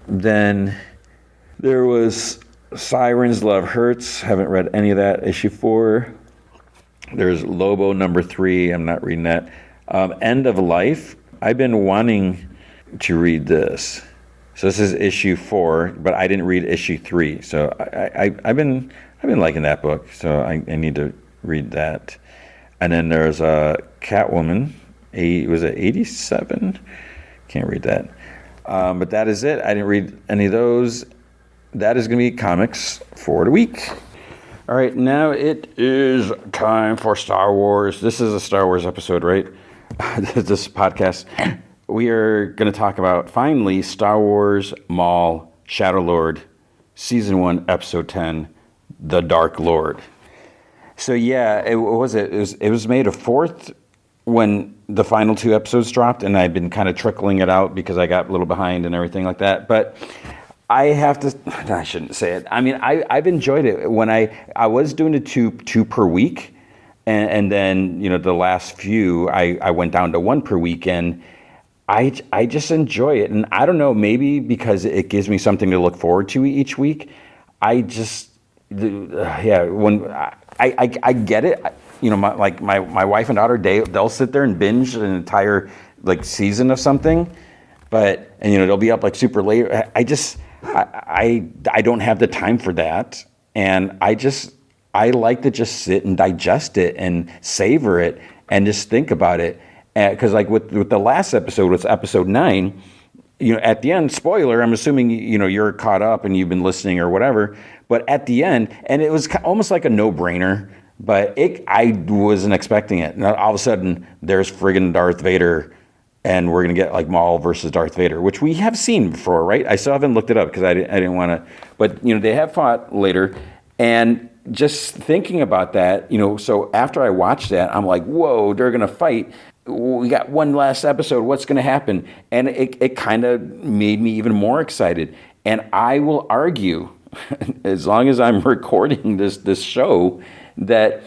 Then there was Sirens Love Hurts. Haven't read any of that. Issue 4. There's Lobo number 3. I'm not reading that. End of Life. I've been wanting to read this. So this is issue 4, but I didn't read issue 3. So I've been liking that book. So I need to read that. And then there's Catwoman. Was it 87? Can't read that. But that is it. I didn't read any of those. That is going to be comics for the week. All right, now it is time for Star Wars. This is a Star Wars episode, right? This podcast. We are going to talk about, finally, Star Wars Maul, Shadow Lord, Season 1, Episode 10, The Dark Lord. So yeah, it was May 4th when the final 2 episodes dropped, and I've been kind of trickling it out because I got a little behind and everything like that. But I shouldn't say it. I mean, I've enjoyed it. When I was doing the two per week, and then the last few I went down to 1 per week, and I just enjoy it. And I don't know, maybe because it gives me something to look forward to each week. When I get it. My wife and daughter, they'll sit there and binge an entire season of something, and they'll be up super late. I don't have the time for that, and I like to just sit and digest it and savor it and just think about it. Because with the last episode, it's episode 9. At the end, spoiler, I'm assuming you're caught up and you've been listening or whatever. But at the end, and it was almost like a no-brainer. But I wasn't expecting it. And all of a sudden, there's friggin' Darth Vader, and we're gonna get like Maul versus Darth Vader, which we have seen before, right? I still haven't looked it up because I didn't want to. But they have fought later, and just thinking about that, so after I watched that, I'm like, whoa, they're gonna fight. We got one last episode. What's gonna happen? And it kind of made me even more excited. And I will argue, as long as I'm recording this show, that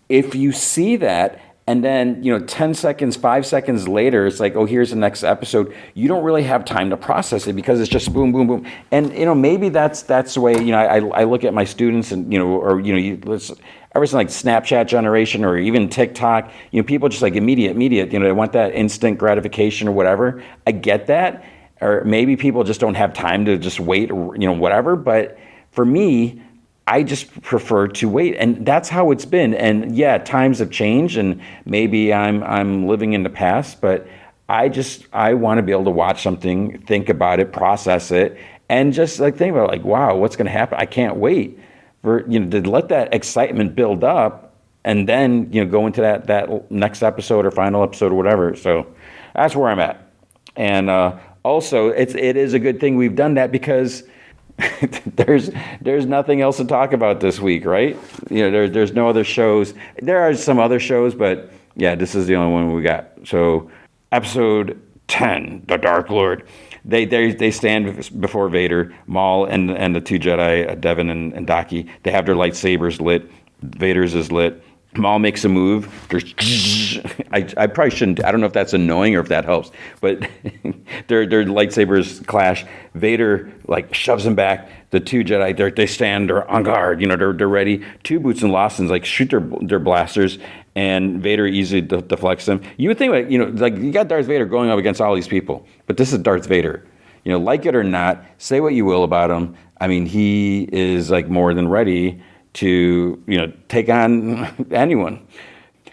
if you see that and then 10 seconds, 5 seconds later, it's like, oh, here's the next episode, you don't really have time to process it because it's just boom, boom, boom. And maybe that's the way I look at my students, and let's ever since like Snapchat generation or even TikTok, people just like immediate, they want that instant gratification or whatever. I get that. Or maybe people just don't have time to just wait, or whatever. But for me, I just prefer to wait, and that's how it's been. And yeah, times have changed, and maybe I'm living in the past, but I want to be able to watch something, think about it, process it, and just like think about it, like, wow, what's going to happen? I can't wait for to let that excitement build up, and then go into that next episode or final episode or whatever. So that's where I'm at, and also it is a good thing we've done that because. there's nothing else to talk about this week, right? There's no other shows. There are some other shows, but yeah, this is the only one we got. So, episode 10, the Dark Lord. They stand before Vader, Maul, and the two Jedi, Devin and Daki. They have their lightsabers lit. Vader's is lit. Maul makes a move. I probably shouldn't. I don't know if that's annoying or if that helps, but their lightsabers clash. Vader like shoves him back. The two Jedi they stand. They're on guard. They're ready. Two Boots and Lawsons like shoot their blasters, and Vader easily deflects them. You would think like you got Darth Vader going up against all these people, but this is Darth Vader. Like it or not, say what you will about him. I mean, he is like more than ready to take on anyone.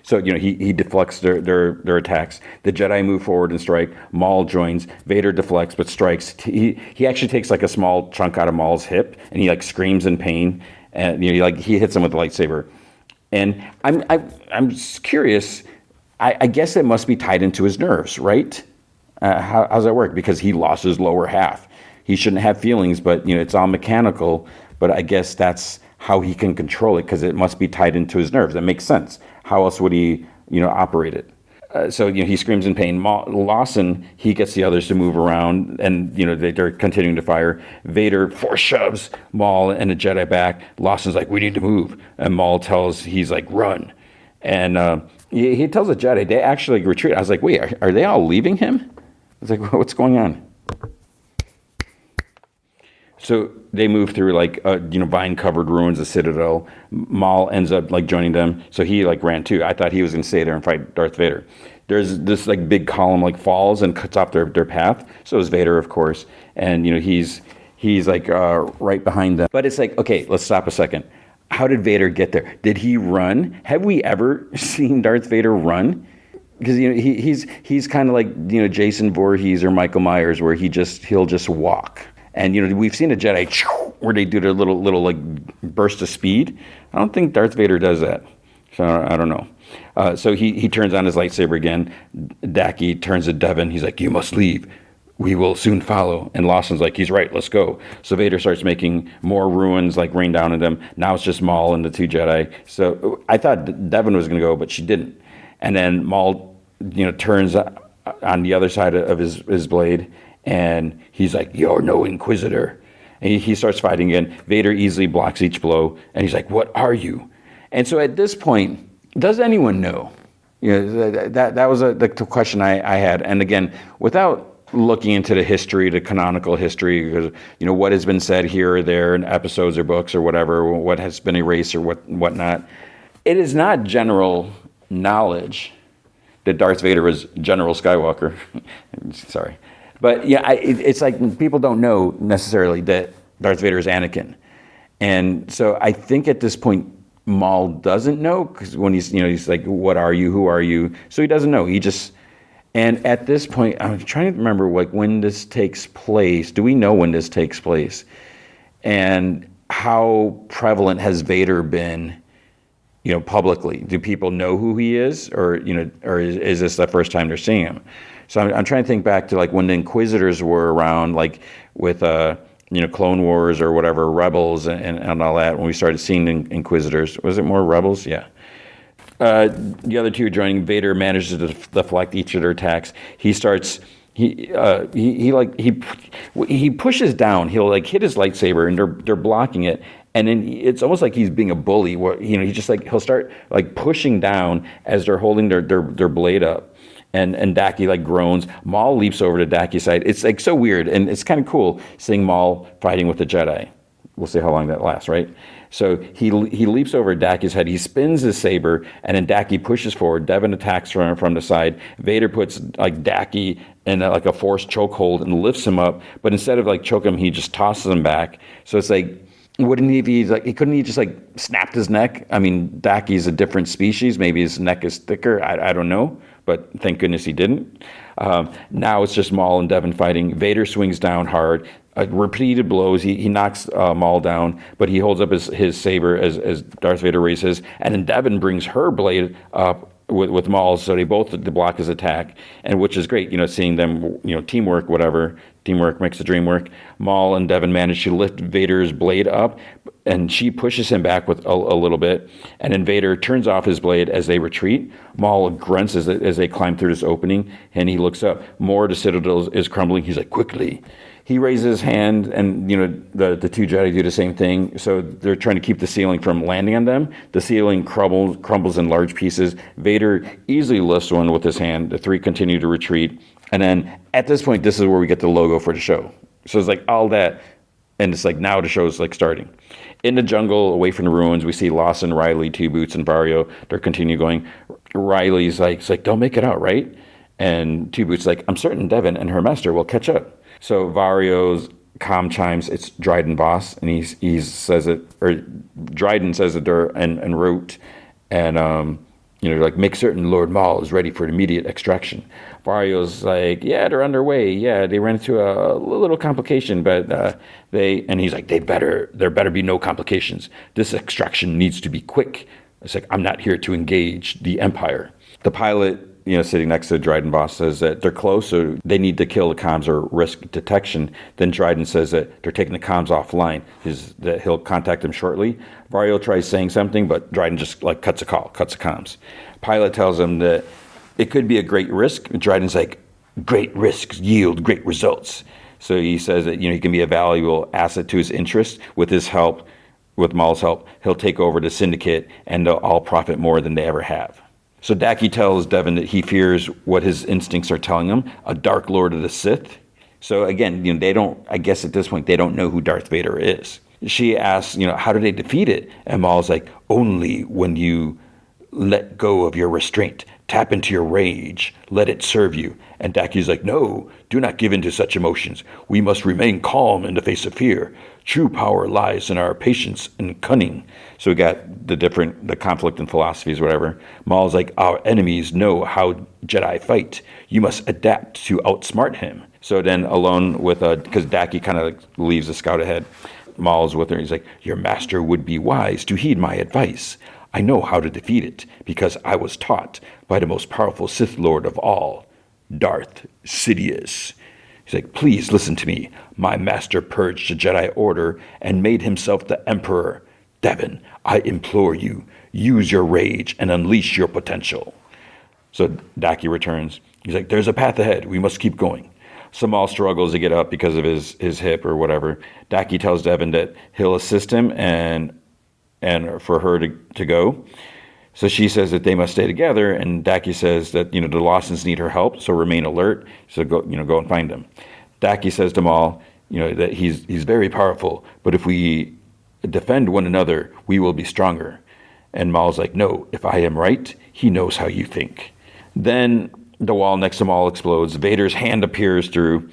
So he deflects their attacks. The Jedi move forward and strike. Maul joins. Vader deflects but strikes. He actually takes like a small chunk out of Maul's hip, and he like screams in pain. And he hits him with the lightsaber. And I'm just curious. I guess it must be tied into his nerves, right? How's that work? Because he lost his lower half. He shouldn't have feelings, but it's all mechanical. But I guess that's how he can control it, because it must be tied into his nerves. That makes sense. How else would he, operate it? So he screams in pain. Lawson, he gets the others to move around, and they're continuing to fire. Vader force shoves Maul and the Jedi back. Lawson's like, we need to move, and Maul he's like, run, and he tells the Jedi they actually retreat. I was like, wait, are they all leaving him? I was like, what's going on? So they move through like vine-covered ruins of Citadel. Maul ends up like joining them, so he like ran too. I thought he was going to stay there and fight Darth Vader. There's this like big column like falls and cuts off their path. So is Vader, of course, and he's like right behind them. But it's like, okay, let's stop a second. How did Vader get there? Did he run? Have we ever seen Darth Vader run? Because he's kind of like Jason Voorhees or Michael Myers, where he'll just walk. And we've seen a Jedi where they do their little like burst of speed. I don't think Darth Vader does that, so I don't know. So he turns on his lightsaber again. Daki turns to Devin. He's like, "You must leave. We will soon follow." And Lawson's like, "He's right. Let's go." So Vader starts making more ruins like rain down on them. Now it's just Maul and the two Jedi. So I thought Devin was going to go, but she didn't. And then Maul, turns on the other side of his blade. And he's like, "You're no Inquisitor." And he starts fighting again. Vader easily blocks each blow. And he's like, "What are you?" And so at this point, does anyone know? That was the question I had. And again, without looking into the history, the canonical history, because, what has been said here or there in episodes or books or whatever, what has been erased or whatnot, it is not general knowledge that Darth Vader was General Skywalker. Sorry. But yeah, it's like people don't know necessarily that Darth Vader is Anakin, and so I think at this point Maul doesn't know, because when he's like, "What are you? Who are you?" So he doesn't know. And at this point, I'm trying to remember like when this takes place. Do we know when this takes place, and how prevalent has Vader been publicly? Do people know who he is, or or is this the first time they're seeing him? So I'm trying to think back to like when the Inquisitors were around, like with Clone Wars or whatever, Rebels and all that. When we started seeing Inquisitors, was it more Rebels? Yeah. The other two joining. Vader manages to deflect each of their attacks. He starts. He pushes down. He'll like hit his lightsaber, and they're blocking it. And then it's almost like he's being a bully. Where he just like he'll start like pushing down as they're holding their blade up. And Daki like groans. Maul leaps over to Daki's side. It's like so weird, and it's kind of cool seeing Maul fighting with the Jedi. We'll see how long that lasts, right? So he leaps over Daki's head. He spins his saber, and then Daki pushes forward. Devin attacks from the side. Vader puts like Daki in like a forced chokehold and lifts him up. But instead of like choke him, he just tosses him back. So it's like, wouldn't he be like? Couldn't he just like snapped his neck? I mean, Daki's a different species. Maybe his neck is thicker. I don't know. But thank goodness he didn't. Now it's just Maul and Devin fighting. Vader swings down hard. Repeated blows. He knocks Maul down, but he holds up his saber as Darth Vader raises. And then Devin brings her blade up with Maul, so they both block his attack, and which is great. Seeing them, teamwork, whatever. Teamwork makes the dream work. Maul and Devin manage to lift Vader's blade up, and she pushes him back with a little bit, and then Vader turns off his blade as they retreat. Maul grunts as they climb through this opening, and he looks up. More the Citadel is crumbling. He's like, quickly. He raises his hand, and the two Jedi do the same thing. So they're trying to keep the ceiling from landing on them. The ceiling crumbles in large pieces. Vader easily lifts one with his hand. The three continue to retreat. And then at this point, this is where we get the logo for the show. So it's like all that, and it's like now the show's like starting. In the jungle, away from the ruins, we see Lawson, Riley, Two Boots, and Vario. They're continue going. Riley's like, it's like, don't make it out, right? And Two Boots like, I'm certain Devin and her master will catch up. So Vario's comm chimes, it's Dryden Voss, and he says it, or Dryden says it there en route, and like, make certain Lord Maul is ready for immediate extraction. Vario's like, yeah, they're underway. Yeah, they ran into a little complication, but and he's like, there better be no complications. This extraction needs to be quick. It's like, I'm not here to engage the Empire. The pilot, sitting next to Dryden Voss, says that they're close, so they need to kill the comms or risk detection. Then Dryden says that they're taking the comms offline, that he'll contact them shortly. Vario tries saying something, but Dryden just like cuts the comms. Pilot tells him that it could be a great risk. Dryden's like, great risks yield great results. So he says that he can be a valuable asset to his interests. With his help, with Maul's help, he'll take over the syndicate, and they'll all profit more than they ever have. So Daki tells Devin that he fears what his instincts are telling him, a Dark Lord of the Sith. So again, they don't, I guess at this point, they don't know who Darth Vader is. She asks, how do they defeat it? And Maul's like, only when you let go of your restraint, tap into your rage, let it serve you. And Daki's like, no, do not give in to such emotions. We must remain calm in the face of fear. True power lies in our patience and cunning. So we got the conflict in philosophies, whatever. Maul's like, our enemies know how Jedi fight. You must adapt to outsmart him. So then alone with, because Daki kind of leaves the scout ahead, Maul's with her. He's like, your master would be wise to heed my advice. I know how to defeat it because I was taught by the most powerful Sith Lord of all, Darth Sidious. He's like, please listen to me. My master purged the Jedi Order and made himself the Emperor. Devin, I implore you, use your rage and unleash your potential. So Daki returns. He's like, there's a path ahead. We must keep going. So Maul struggles to get up because of his hip or whatever. Daki tells Devin that he'll assist him and for her to go. So she says that they must stay together, and Daki says that the Lawsons need her help, so remain alert. So go and find them. Daki says to Maul, that he's very powerful, but if we defend one another, we will be stronger. And Maul's like, no, if I am right, he knows how you think. Then the wall next to Maul explodes. Vader's hand appears through.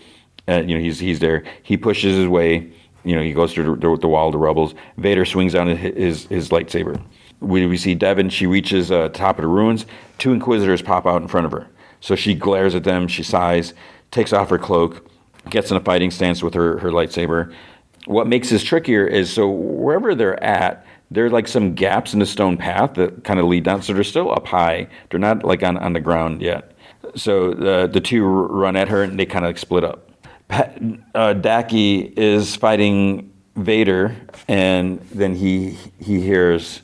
He's there. He pushes his way. He goes through the wall of the rebels. Vader swings down his lightsaber. We see Devin. She reaches top of the ruins. Two Inquisitors pop out in front of her. So she glares at them. She sighs, takes off her cloak, gets in a fighting stance with her lightsaber. What makes this trickier is, so wherever they're at, There are like some gaps in the stone path that kind of lead down. So they're still up high. They're not like on the ground yet. So the two run at her and they kind of like split up. Daki is fighting Vader, and then he hears,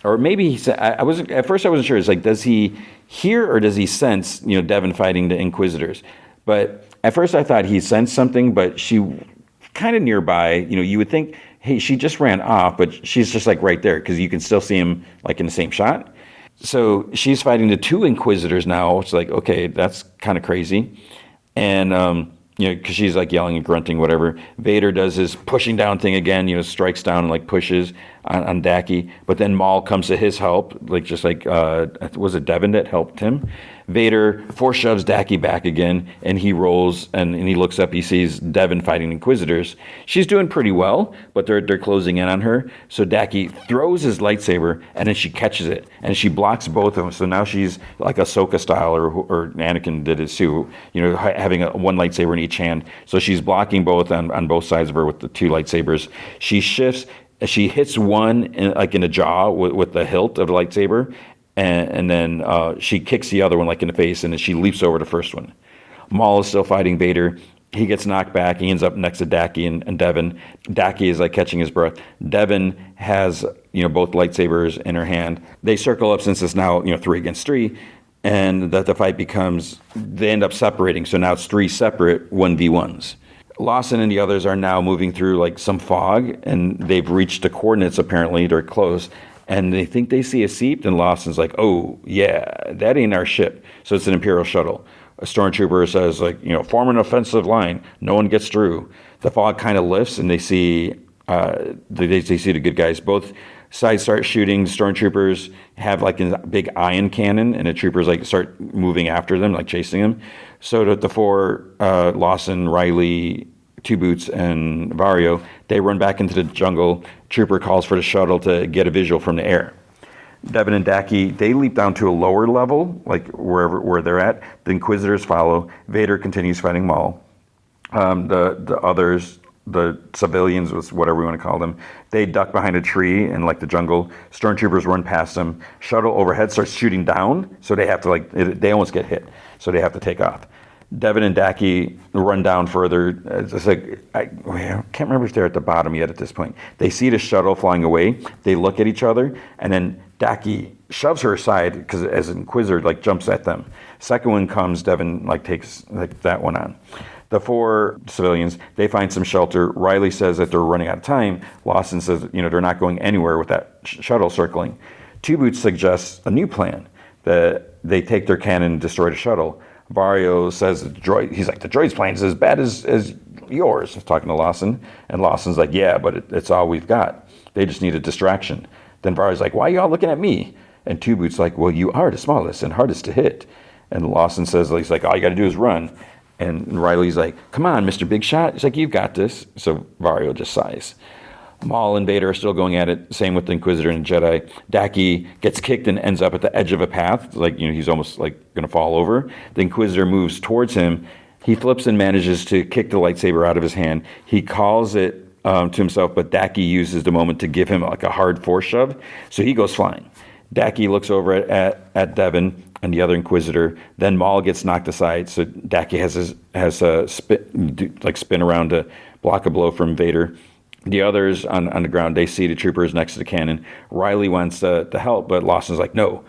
or maybe he said, I wasn't at first. I wasn't sure. It's like, does he hear or does he sense? Devin fighting the Inquisitors. But at first I thought he sensed something, but she kind of nearby. You would think, hey, she just ran off, but she's just like right there because you can still see him like in the same shot. So she's fighting the two Inquisitors now. It's like, okay, that's kind of crazy. And, because she's like yelling and grunting, whatever. Vader does his pushing down thing again, strikes down and like pushes on Daki. But then Maul comes to his help, was it Devin that helped him? Vader force shoves Daki back again, and he rolls and he looks up. He sees Devin fighting Inquisitors. She's doing pretty well, but they're closing in on her. So Daki throws his lightsaber, and then she catches it, and she blocks both of them. So now she's like Ahsoka style, or Anakin did it too. Having one lightsaber in each hand. So she's blocking both on both sides of her with the two lightsabers. She shifts. She hits one in the jaw with the hilt of the lightsaber. And then she kicks the other one like in the face, and then she leaps over the first one. Maul is still fighting Vader. He gets knocked back. He ends up next to Daki and Devin. Daki is like catching his breath. Devin has both lightsabers in her hand. They circle up since it's now 3 against 3, and that the fight becomes, they end up separating. So now it's 3 separate 1v1s. Lawson and the others are now moving through like some fog, and they've reached the coordinates apparently. They're close. And they think they see a seep, and Lawson's like, oh, yeah, that ain't our ship. So it's an Imperial shuttle. A stormtrooper says, form an offensive line. No one gets through. The fog kind of lifts, and they see they see the good guys. Both sides start shooting. Stormtroopers have like a big ion cannon, and the troopers like start moving after them, like chasing them. So that the 4, Lawson, Riley, Two Boots, and Vario, they run back into the jungle. Trooper calls for the shuttle to get a visual from the air. Devin and Daki, they leap down to a lower level, like where they're at. The Inquisitors follow. Vader continues fighting Maul. The others, the civilians, whatever we want to call them, they duck behind a tree in like the jungle. Stormtroopers run past them. Shuttle overhead starts shooting down, so they have to they almost get hit, so they have to take off. Devin and Daki run down further. It's like, I can't remember if they're at the bottom yet at this point. They see the shuttle flying away. They look at each other, and then Daki shoves her aside because as an Inquisitor jumps at them. Second one comes, Devin takes that one on. The 4 civilians, they find some shelter. Riley says that they're running out of time. Lawson says they're not going anywhere with that shuttle circling. Two Boots suggests a new plan, that they take their cannon and destroy the shuttle. Vario says the droid, he's like, the droid's plan is as bad as yours. He's talking to Lawson, and Lawson's like, yeah, but it's all we've got. They just need a distraction. Then Vario's like, why are y'all looking at me? And Two Boots like, well, you are the smallest and hardest to hit. And Lawson says, he's like, all you got to do is run. And Riley's like, come on, Mr. Big Shot. He's like, you've got this. So Vario just sighs. Maul and Vader are still going at it. Same with the Inquisitor and Jedi. Daki gets kicked and ends up at the edge of a path. He's almost going to fall over. The Inquisitor moves towards him. He flips and manages to kick the lightsaber out of his hand. He calls it to himself, but Daki uses the moment to give him a hard force shove. So he goes flying. Daki looks over at Devin and the other Inquisitor. Then Maul gets knocked aside. So Daki has a spin around to block a blow from Vader. The others on the ground, they see the troopers next to the cannon. Riley wants to help, but Lawson's like, no.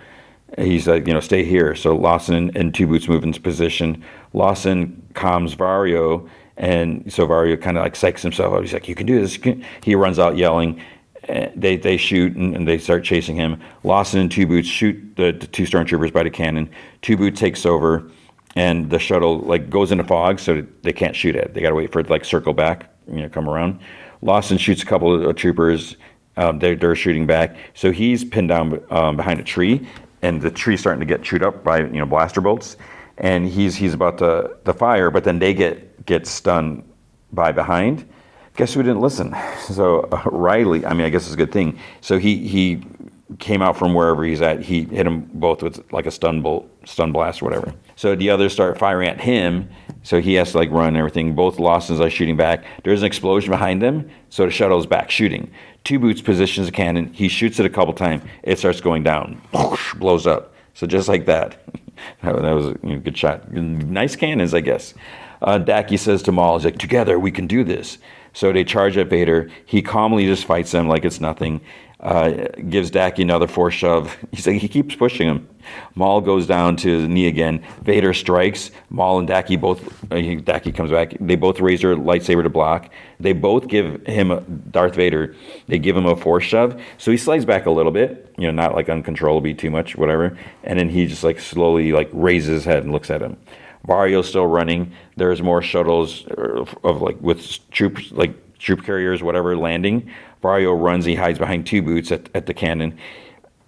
He's like, stay here. So Lawson and Two Boots move into position. Lawson calms Vario, and so Vario kind of psychs himself up. He's like, you can do this. He runs out yelling. They shoot, and they start chasing him. Lawson and Two Boots shoot the 2 stormtroopers by the cannon. Two Boots takes over, and the shuttle goes into fog, so they can't shoot it. They got to wait for it to circle back, come around. Lawson shoots a couple of troopers. They're shooting back. So he's pinned down behind a tree, and the tree's starting to get chewed up by blaster bolts. And he's about to fire, but then they get stunned by behind. Guess who didn't listen? So Riley, I guess it's a good thing. So he came out from wherever he's at. He hit them both with a stun blast or whatever. So the others start firing at him. So he has to like run and everything. Both Lawsons are shooting back. There's an explosion behind them, so the shuttle's back shooting. Two Boots positions a cannon. He shoots it a couple times. It starts going down, blows up. So just like that, that was a good shot. Nice cannons, I guess. Daki says to Maul, he's like, together we can do this. So they charge at Vader. He calmly just fights them like it's nothing. Gives Daki another force shove. He's like, he keeps pushing him. Maul goes down to his knee again. Vader strikes. Maul and Daki both, Daki comes back. They both raise their lightsaber to block. They both give him, Darth Vader, they give him a force shove. So he slides back a little bit, not like uncontrollably too much, whatever. And then he just like slowly like raises his head and looks at him. Vario's still running. There's more shuttles of like with troops, like troop carriers, whatever, landing. Vario runs. He hides behind Two Boots at the cannon.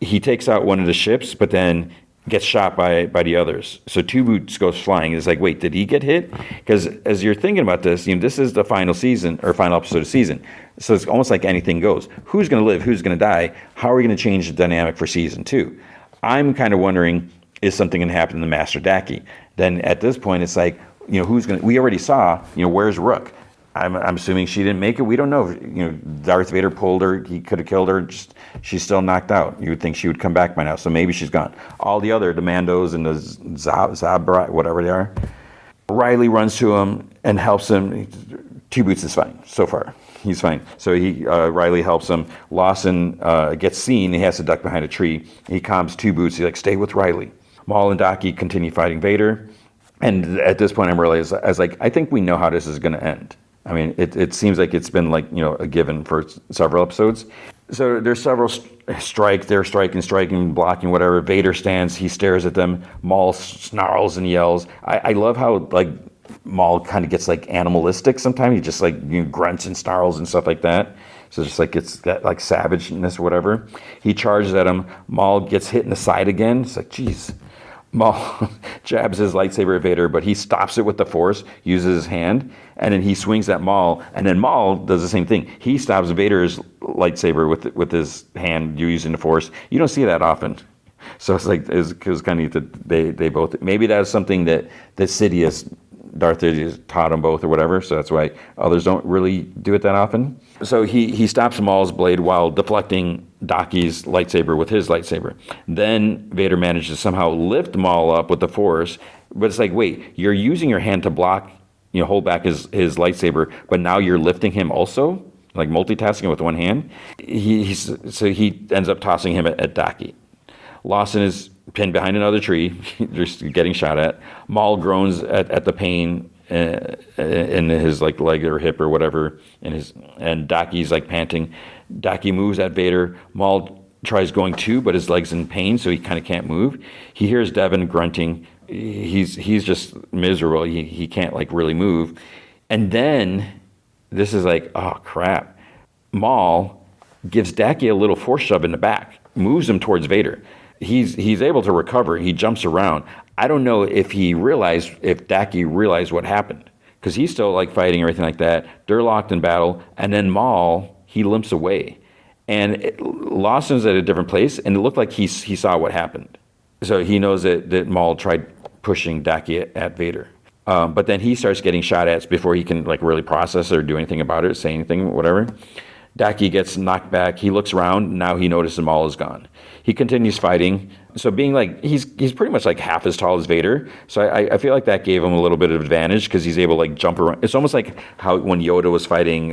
He takes out one of the ships, but then gets shot by the others. So Two Boots goes flying. It's like, wait, did he get hit? Because as you're thinking about this, this is the final season or final episode of season. So it's almost like anything goes. Who's going to live? Who's going to die? How are we going to change the dynamic for season 2? I'm kind of wondering, is something going to happen to Master Daki? Then at this point, it's like, who's going to, we already saw, where's Rook? I'm assuming she didn't make it. We don't know. Darth Vader pulled her. He could have killed her. She's still knocked out. You would think she would come back by now. So maybe she's gone. All the Mandos and the Zabra, whatever they are. Riley runs to him and helps him. Two Boots is fine so far. He's fine. So Riley helps him. Lawson gets seen. He has to duck behind a tree. He calms Two Boots. He's like, stay with Riley. Maul and Daki continue fighting Vader. And at this point, I was like, I think we know how this is going to end. I mean, it seems like it's been like, a given for several episodes. So there's several strikes. They're striking, blocking, whatever. Vader stands. He stares at them. Maul snarls and yells. I love how, like, Maul kind of gets, like, animalistic sometimes. He just, like, grunts and snarls and stuff like that. So just, like, it's that, like, savageness or whatever. He charges at him. Maul gets hit in the side again. It's like, geez. Maul jabs his lightsaber at Vader, but he stops it with the Force, uses his hand, and then he swings at Maul, and then Maul does the same thing. He stops Vader's lightsaber with his hand using the Force. You don't see that often. So it's like, it was kind of neat that they both, maybe that's something that Darth Sidious taught them both or whatever, so that's why others don't really do it that often. So he stops Maul's blade while deflecting Daki's lightsaber with his lightsaber. Then Vader manages to somehow lift Maul up with the Force, but it's like, wait, you're using your hand to block, hold back his lightsaber, but now you're lifting him also? Like multitasking with one hand? So he ends up tossing him at Daki. Lawson is pinned behind another tree, just getting shot at. Maul groans at the pain in his like leg or hip or whatever, and Daki's like panting. Daki moves at Vader. Maul tries going too, but his leg's in pain, so he kind of can't move. He hears Devin grunting. He's just miserable. He can't like really move. And then this is like, oh crap. Maul gives Daki a little force shove in the back, moves him towards Vader. He's able to recover. He jumps around. I don't know if Daki realized what happened, because he's still like fighting everything like that. They're locked in battle, and then Maul, he limps away, and Lawson's at a different place, and it looked like he saw what happened. So he knows that Maul tried pushing Daki at Vader, but then he starts getting shot at before he can like really process or do anything about it, say anything, whatever. Daki gets knocked back. He looks around. Now he notices Maul is gone. He continues fighting. So being like, he's pretty much like half as tall as Vader. So I feel like that gave him a little bit of advantage because he's able to like jump around. It's almost like how when Yoda was fighting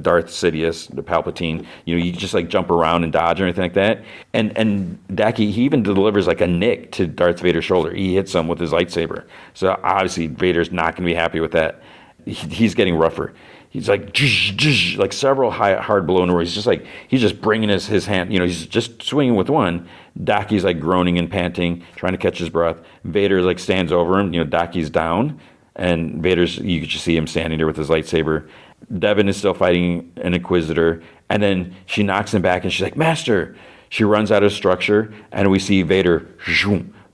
Darth Sidious, the Palpatine, you just like jump around and dodge or anything like that. And Daki, he even delivers like a nick to Darth Vader's shoulder. He hits him with his lightsaber. So obviously Vader's not going to be happy with that. He's getting rougher. He's like, like several hard blow where he's just bringing his hand, he's just swinging with one. Daki's like groaning and panting, trying to catch his breath. Vader like stands over him, Daki's down, and you could just see him standing there with his lightsaber. Devin is still fighting an Inquisitor, and then she knocks him back and she's like, Master! She runs out of structure, and we see Vader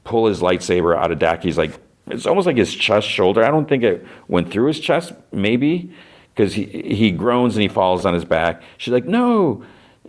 pull his lightsaber out of Daki's it's almost like his chest shoulder. I don't think it went through his chest, maybe, because he groans and he falls on his back. She's like, no.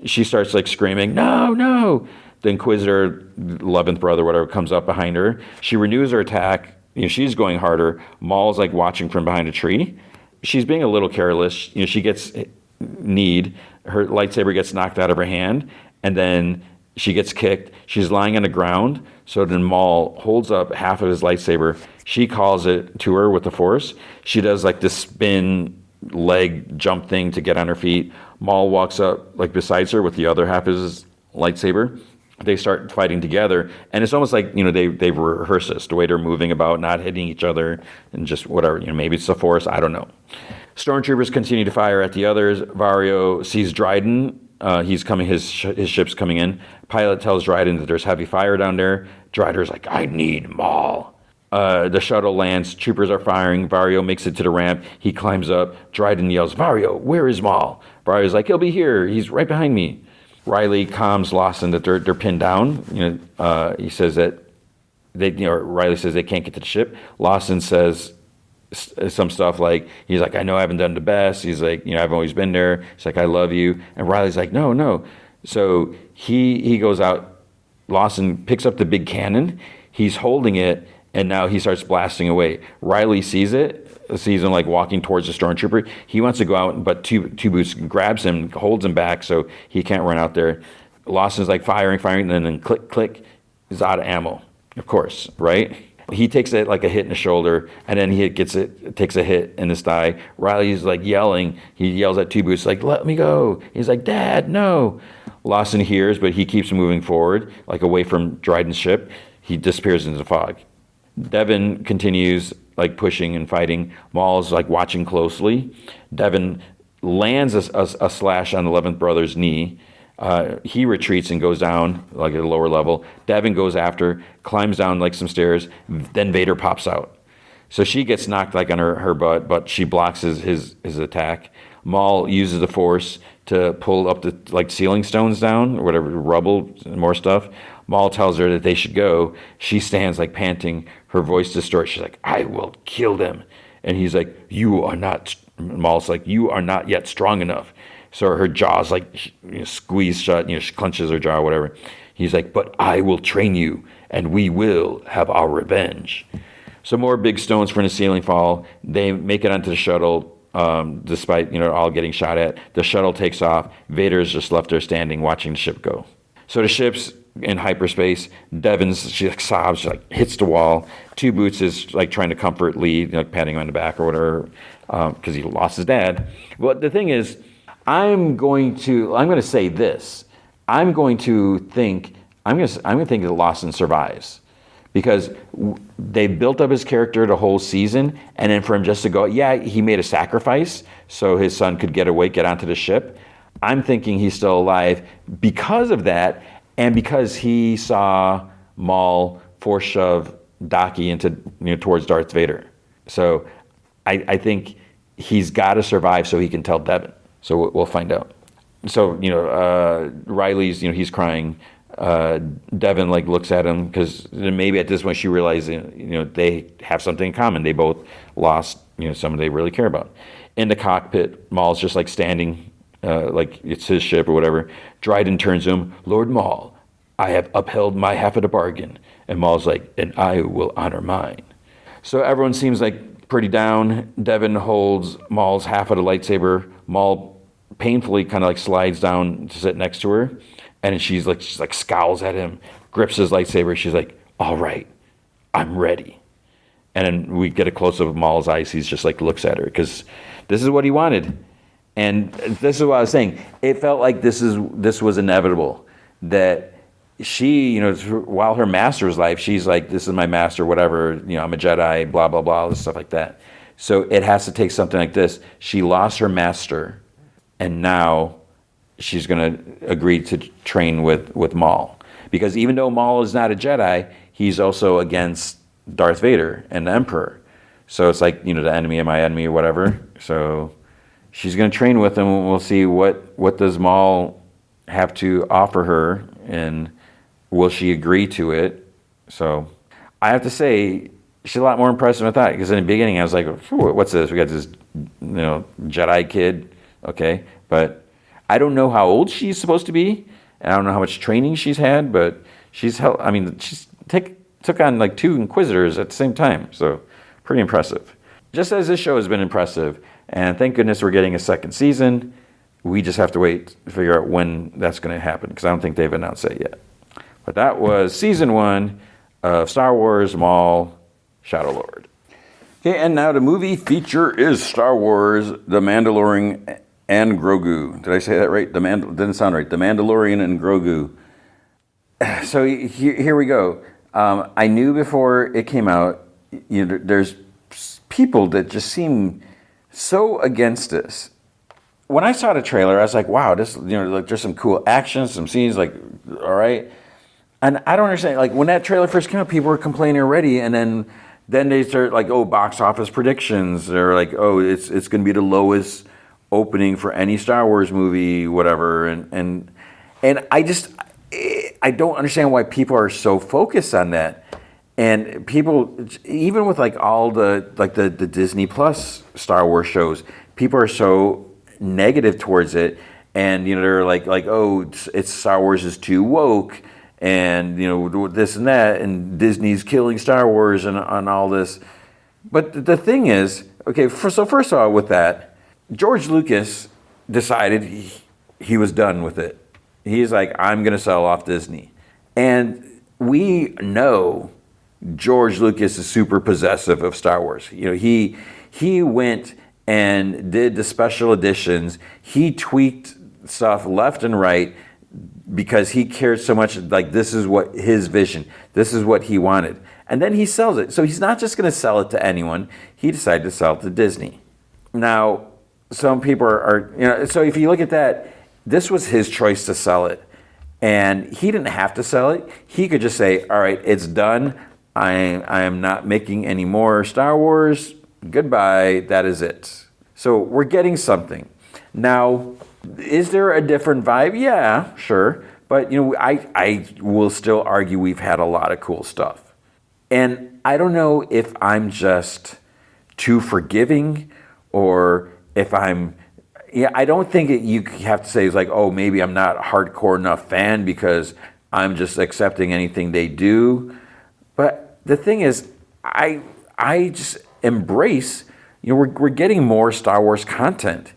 She starts like screaming, no. The Inquisitor, 11th brother, whatever, comes up behind her. She renews her attack she's going harder. Maul's like watching from behind a tree. She's being a little careless. She gets kneed. Her lightsaber gets knocked out of her hand, and then she gets kicked. She's lying on the ground. So then Maul holds up half of his lightsaber. She calls it to her with the Force. She does like this spin leg jump thing to get on her feet. Maul walks up like besides her with the other half of his lightsaber. They start fighting together, and it's almost like they've rehearsed this, the way they're moving about, not hitting each other, and just whatever. Maybe it's the Force. I don't know. Stormtroopers continue to fire at the others. Vario sees Dryden. He's coming. His ship's coming in. Pilot tells Dryden that there's heavy fire down there. Dryden's like, I need Maul. The shuttle lands. Troopers are firing. Vario makes it to the ramp. He climbs up. Dryden yells, Vario, where is Maul? Vario's like, he'll be here. He's right behind me. Riley calms Lawson that they're pinned down. He says that Riley says they can't get to the ship. Lawson says some stuff like, he's like, I know I haven't done the best. He's like, I've always been there. He's like, I love you. And Riley's like, no. So he goes out. Lawson picks up the big cannon. He's holding it, and now he starts blasting away. Riley sees him like walking towards the stormtrooper. He wants to go out, but Two Boots grabs him, holds him back so he can't run out there. Lawson's like firing, and then click, he's out of ammo, of course, right? He takes it like a hit in the shoulder, and then he takes a hit in his thigh. Riley's like yelling. He yells at Two Boots like, let me go. He's like, Dad, no. Lawson hears, but he keeps moving forward, like away from Dryden's ship. He disappears into the fog. Devin continues like pushing and fighting. Maul's like watching closely. Devin lands a slash on the 11th brother's knee. He retreats and goes down like at a lower level. Devin goes after, climbs down like some stairs. Then Vader pops out. So she gets knocked like on her butt, but she blocks his attack. Maul uses the Force to pull up the like ceiling stones down or whatever, rubble and more stuff. Maul tells her that they should go. She stands like panting. Her voice distorts. She's like, I will kill them. And he's like, you are not. Maul's like, you are not yet strong enough. So her jaw's like squeezed shut. She clenches her jaw or whatever. He's like, but I will train you, and we will have our revenge. So more big stones from the ceiling fall. They make it onto the shuttle, despite all getting shot at. The shuttle takes off. Vader's just left there standing, watching the ship go. So the ship's in hyperspace. She like sobs, she like hits the wall. Two Boots is like trying to comfort Lee, patting him on the back or whatever, because he lost his dad. Well, the thing is, I'm going to say this. I'm going to think that Lawson survives, because they built up his character the whole season, and then for him just to go, he made a sacrifice so his son could get onto the ship. I'm thinking he's still alive because of that, and because he saw Maul force shove Daki into towards Darth Vader. So I think he's got to survive so he can tell Devin. So we'll find out. So Riley's he's crying. Devin like looks at him because maybe at this point she realizes they have something in common. They both lost someone they really care about. In the cockpit, Maul's just like standing. Like it's his ship or whatever. Dryden turns to him, Lord Maul, I have upheld my half of the bargain. And Maul's like, and I will honor mine. So everyone seems like pretty down. Devin holds Maul's half of the lightsaber. Maul painfully kind of like slides down to sit next to her. And she's like scowls at him, grips his lightsaber. She's like, all right, I'm ready. And then we get a close-up of Maul's eyes. He's just like looks at her because this is what he wanted. And this is what I was saying. It felt like this was inevitable, that she, while her master's life, she's like, this is my master, whatever, I'm a Jedi, blah, blah, blah, all this stuff like that. So it has to take something like this. She lost her master, and now she's going to agree to train with Maul. Because even though Maul is not a Jedi, he's also against Darth Vader and the Emperor. So it's like, the enemy of my enemy or whatever. So she's going to train with him, and we'll see what does Maul have to offer her, and will she agree to it. So I have to say, she's a lot more impressive than I thought, because in the beginning I was like, what's this? We got this Jedi kid, okay? But I don't know how old she's supposed to be, and I don't know how much training she's had, but she's took on like 2 Inquisitors at the same time. So pretty impressive. Just as this show has been impressive, and thank goodness we're getting a second season, we just have to wait to figure out when that's going to happen, because I don't think they've announced that yet. But that was season 1 of Star Wars Maul, Shadow Lord. Okay, and now the movie feature is Star Wars, The Mandalorian and Grogu. Did I say that right? Didn't sound right. The Mandalorian and Grogu. So here we go. I knew before it came out, there's people that just seem so against this. When I saw the trailer, I was like, wow, this, like there's some cool action, some scenes, like, all right. And I don't understand, like when that trailer first came out, people were complaining already, and then they start like, oh, box office predictions. They're like, oh, it's going to be the lowest opening for any Star Wars movie, whatever. And I don't understand why people are so focused on that. And people, even with like all the Disney Plus Star Wars shows, people are so negative towards it. And, they're like, oh, it's Star Wars is too woke. And, this and that, and Disney's killing Star Wars and all this. But the thing is, okay, first of all, with that, George Lucas decided he was done with it. He's like, I'm going to sell off Disney. And we know George Lucas is super possessive of Star Wars. He went and did the special editions. He tweaked stuff left and right, because he cared so much, like this is what his vision, this is what he wanted. And then he sells it. So he's not just going to sell it to anyone. He decided to sell it to Disney. Now, some people are so if you look at that, this was his choice to sell it. And he didn't have to sell it. He could just say, all right, it's done. I am not making any more Star Wars. Goodbye. That is it. So we're getting something. Now, is there a different vibe? Yeah, sure. But, I will still argue we've had a lot of cool stuff. And I don't know if I'm just too forgiving, or if I don't think you have to say it's like, oh, maybe I'm not a hardcore enough fan because I'm just accepting anything they do. But the thing is, I just embrace, we're getting more Star Wars content.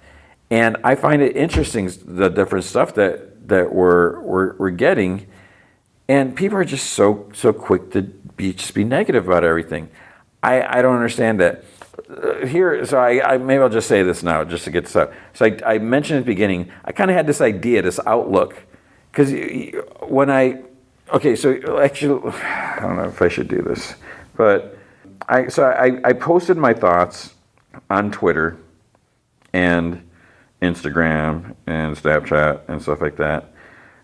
And I find it interesting, the different stuff that we're getting, and people are just so quick to be negative about everything. I don't understand that. So I maybe I'll just say this now, just to get this out. So I mentioned at the beginning, I kind of had this idea, this outlook, because so actually, I don't know if I should do this, but I posted my thoughts on Twitter and Instagram and Snapchat and stuff like that.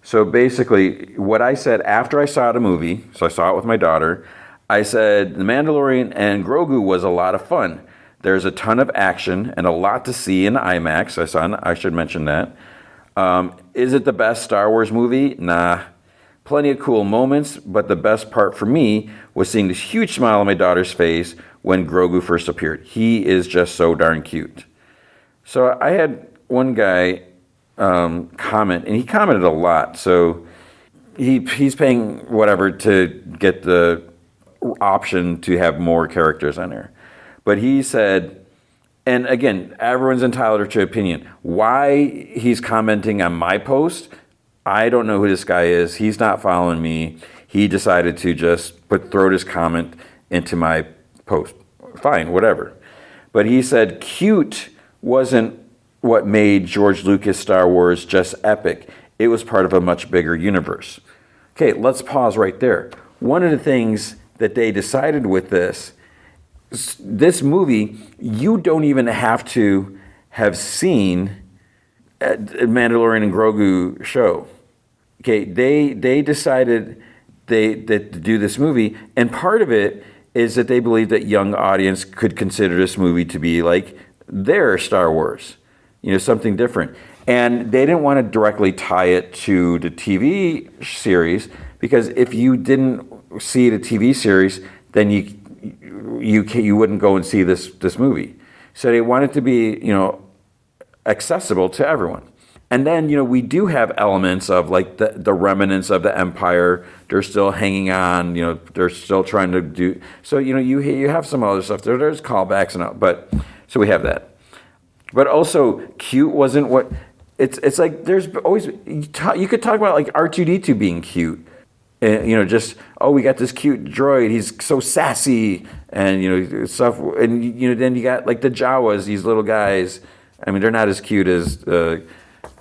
So basically, what I said after I saw the movie, so I saw it with my daughter, I said, The Mandalorian and Grogu was a lot of fun. There's a ton of action and a lot to see in IMAX. I should mention that. Is it the best Star Wars movie? Nah. Plenty of cool moments, but the best part for me was seeing this huge smile on my daughter's face when Grogu first appeared. He is just so darn cute. So I had one guy comment, and he commented a lot. So he's paying whatever to get the option to have more characters on there. But he said, and again, everyone's entitled to opinion. Why he's commenting on my post, I don't know who this guy is. He's not following me. He decided to just throw this comment into my post. Fine, whatever. But he said cute wasn't what made George Lucas Star Wars just epic. It was part of a much bigger universe. Okay, let's pause right there. One of the things that they decided with this movie, you don't even have to have seen a Mandalorian and Grogu show. Okay, they decided that to do this movie, and part of it is that they believe that young audience could consider this movie to be like their Star Wars, something different. And they didn't want to directly tie it to the TV series, because if you didn't see the TV series, then you wouldn't go and see this movie. So they wanted to be, accessible to everyone. And then, we do have elements of like the remnants of the Empire. They're still hanging on, they're still trying to do, so, you have some other stuff. There's callbacks and all, but, so we have that. But also, cute wasn't what, it's like, there's always, you could talk about like R2-D2 being cute. And, just, oh, we got this cute droid, he's so sassy, and, stuff, and, then you got like the Jawas, these little guys. I mean, they're not as cute as,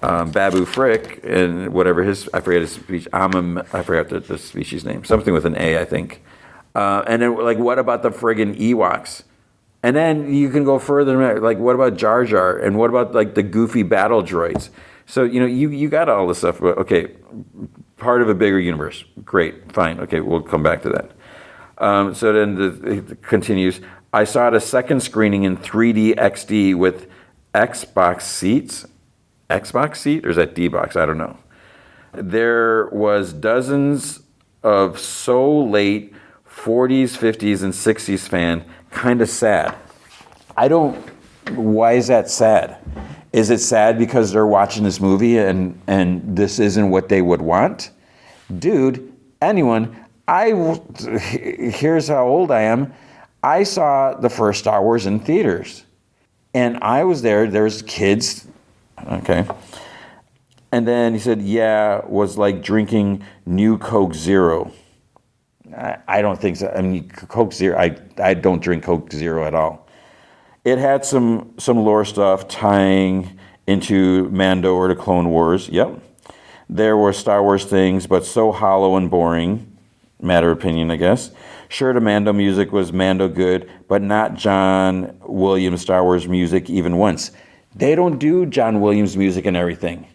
Babu Frick and whatever I forget his speech. I forgot the species name. Something with an A, I think. And then, like, what about the friggin' Ewoks? And then you can go further. Like, what about Jar Jar? And what about like the goofy battle droids? So you got all this stuff. But okay, part of a bigger universe. Great, fine. Okay, we'll come back to that. So then it continues. I saw it a second screening in 3D XD with Xbox seats. Xbox seat, or is that D-Box? I don't know. There was dozens of so late 40s, 50s, and 60s fan, kind of sad. Why is that sad? Is it sad because they're watching this movie and this isn't what they would want? Dude, anyone, here's how old I am. I saw the first Star Wars in theaters. And I was there's kids. Okay. And then he said, was like drinking new Coke Zero. I don't think so. I mean, Coke Zero, I don't drink Coke Zero at all. It had some lore stuff tying into Mando or the Clone Wars. Yep. There were Star Wars things, but so hollow and boring. Matter of opinion, I guess. Sure, the Mando music was Mando good, but not John Williams Star Wars music even once. They don't do John Williams music and everything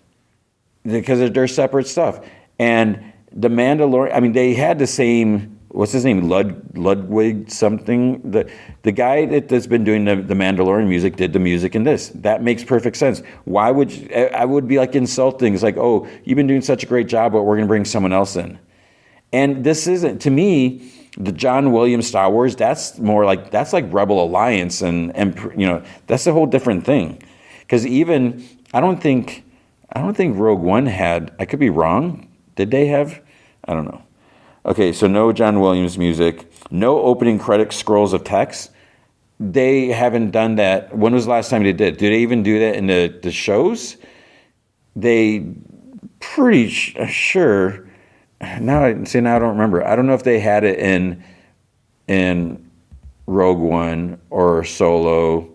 because they're separate stuff. And the Mandalorian, I mean, they had the same, what's his name, Ludwig something. The guy that's been doing the Mandalorian music did the music in this. That makes perfect sense. Why would I would be like insulting? It's like, oh, you've been doing such a great job, but we're going to bring someone else in. And this isn't, to me, the John Williams Star Wars, that's like Rebel Alliance and that's a whole different thing. Because even, I don't think Rogue One had, I could be wrong. Did they have? I don't know. Okay, so no John Williams music, no opening credit scrolls of text. They haven't done that. When was the last time they did? Did they even do that in the shows? They pretty sure. Now I don't remember. I don't know if they had it in Rogue One or Solo.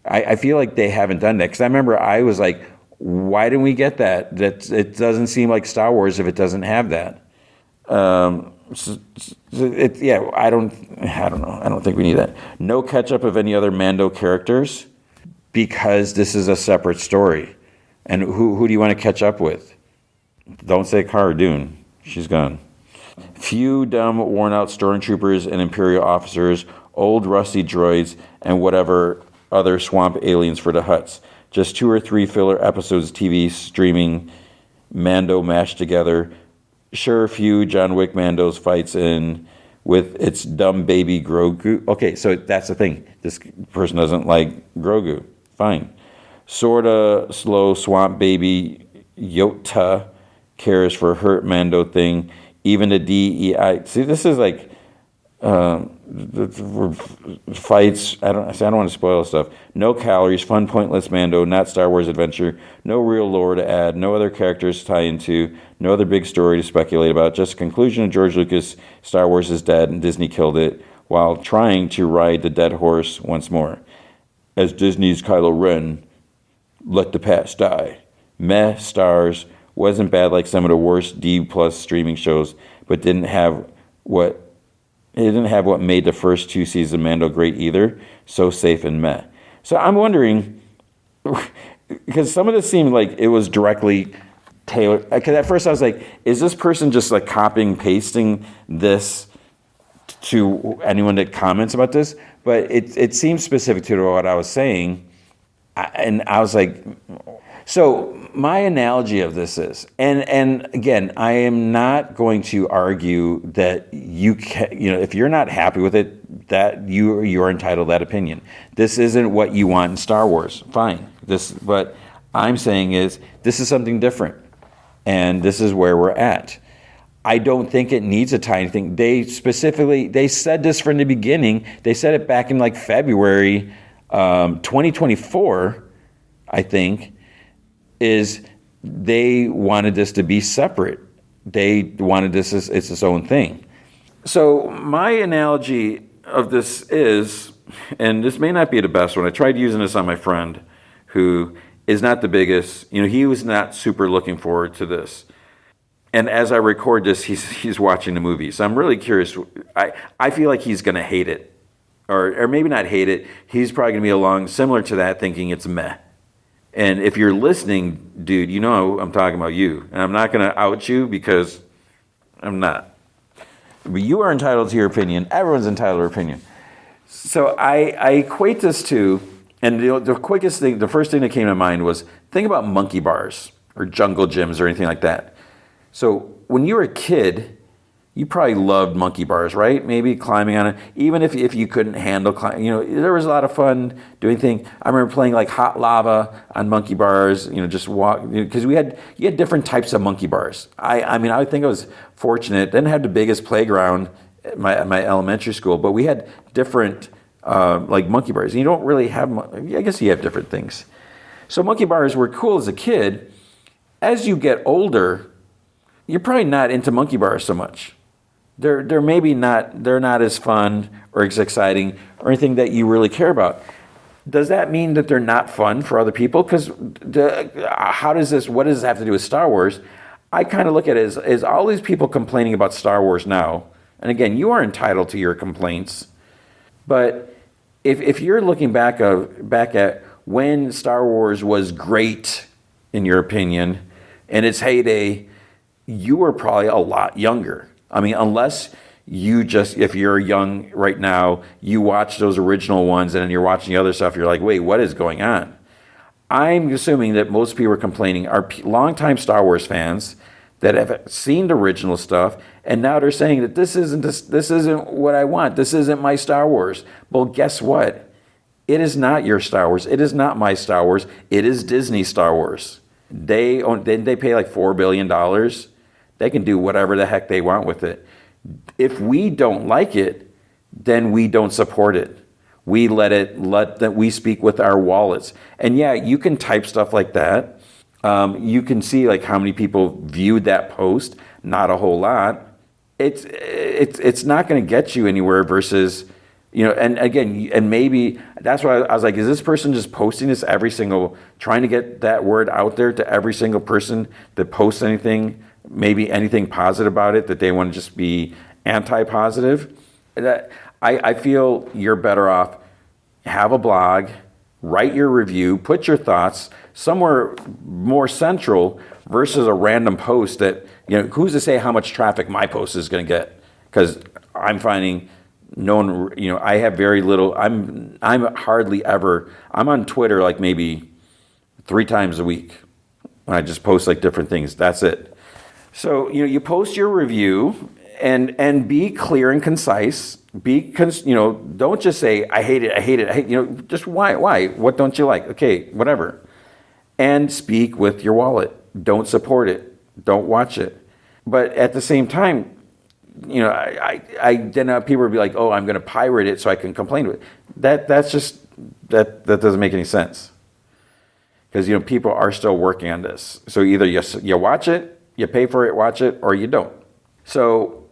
I feel like they haven't done that because I remember I was like, why didn't we get that? It doesn't seem like Star Wars if it doesn't have that. I don't know. I don't think we need that. No catch up of any other Mando characters because this is a separate story. And who do you want to catch up with? Don't say Cara Dune. She's gone. Few dumb, worn-out stormtroopers and Imperial officers, old rusty droids, and whatever other swamp aliens for the Hutts. Just 2 or 3 filler episodes of TV streaming Mando mashed together. Sure, a few John Wick Mandos fights in with its dumb baby Grogu. Okay, so that's the thing. This person doesn't like Grogu. Fine. Sorta slow swamp baby Yota cares for hurt Mando thing. Even the DEI. See, this is like fights. I don't want to spoil stuff. No calories, fun, pointless Mando, not Star Wars adventure. No real lore to add. No other characters to tie into. No other big story to speculate about. Just a conclusion of George Lucas. Star Wars is dead, and Disney killed it while trying to ride the dead horse once more. As Disney's Kylo Ren, let the past die. Meh stars. Wasn't bad like some of the worst D+ streaming shows, but didn't have what made the first 2 seasons of Mando great either. So safe and meh. So I'm wondering, because some of this seemed like it was directly tailored. Because at first I was like, is this person just like copying, pasting this to anyone that comments about this? But it seems specific to what I was saying. And I was like, so my analogy of this is, and again, I am not going to argue that if you're not happy with it, that you're entitled to that opinion. This isn't what you want in Star Wars. Fine. But I'm saying is this is something different, and this is where we're at. I don't think it needs a tiny thing. They said this from the beginning. They said it back in like February 2024, I think, is they wanted this to be separate. They wanted this as it's its own thing. So my analogy of this is, and this may not be the best one, I tried using this on my friend who is not the biggest, he was not super looking forward to this. And as I record this, he's watching the movie. So I'm really curious. I feel like he's going to hate it. Or maybe not hate it. He's probably going to be along similar to that, thinking it's meh. And if you're listening, dude, I'm talking about you. And I'm not going to out you because I'm not. But you are entitled to your opinion. Everyone's entitled to their opinion. So I equate this to, and the first thing that came to mind was, think about monkey bars or jungle gyms or anything like that. So when you were a kid, you probably loved monkey bars, right? Maybe climbing on it, even if you couldn't handle climbing. There was a lot of fun doing things. I remember playing like hot lava on monkey bars. Just walk, because you had different types of monkey bars. I think I was fortunate. Didn't have the biggest playground at my elementary school, but we had different like monkey bars. You don't really have. I guess you have different things. So monkey bars were cool as a kid. As you get older, you're probably not into monkey bars so much. They're not as fun or as exciting or anything that you really care about. Does that mean that they're not fun for other people? Because what does this have to do with Star Wars? I kind of look at it as all these people complaining about Star Wars now, and again, you are entitled to your complaints, but if you're looking back at when Star Wars was great, in your opinion, in its heyday, you were probably a lot younger. I mean, unless if you're young right now, you watch those original ones and then you're watching the other stuff, you're like, wait, what is going on? I'm assuming that most people are complaining are longtime Star Wars fans that have seen the original stuff, and now they're saying that this isn't what I want. This isn't my Star Wars. Well, guess what? It is not your Star Wars. It is not my Star Wars. It is Disney Star Wars. They pay like $4 billion. They can do whatever the heck they want with it. If we don't like it, then we don't support it. We we speak with our wallets. And yeah, you can type stuff like that. You can see like how many people viewed that post. Not a whole lot. It's not going to get you anywhere versus, and again, and maybe that's why I was like, is this person just posting this trying to get that word out there to every single person that posts anything, maybe anything positive about it, that they want to just be anti-positive? That I feel you're better off, have a blog, write your review, put your thoughts somewhere more central versus a random post that, who's to say how much traffic my post is going to get? Because I'm finding no one, I have very little, I'm hardly ever, I'm on Twitter like maybe 3 times a week. I just post like different things. That's it. So, you post your review and be clear and concise. Don't just say, I hate it. Just why? What don't you like? Okay, whatever. And speak with your wallet. Don't support it. Don't watch it. But at the same time, I then people will be like, oh, I'm going to pirate it so I can complain to it. That doesn't make any sense. Because, people are still working on this. So either you watch it, you pay for it, watch it, or you don't. So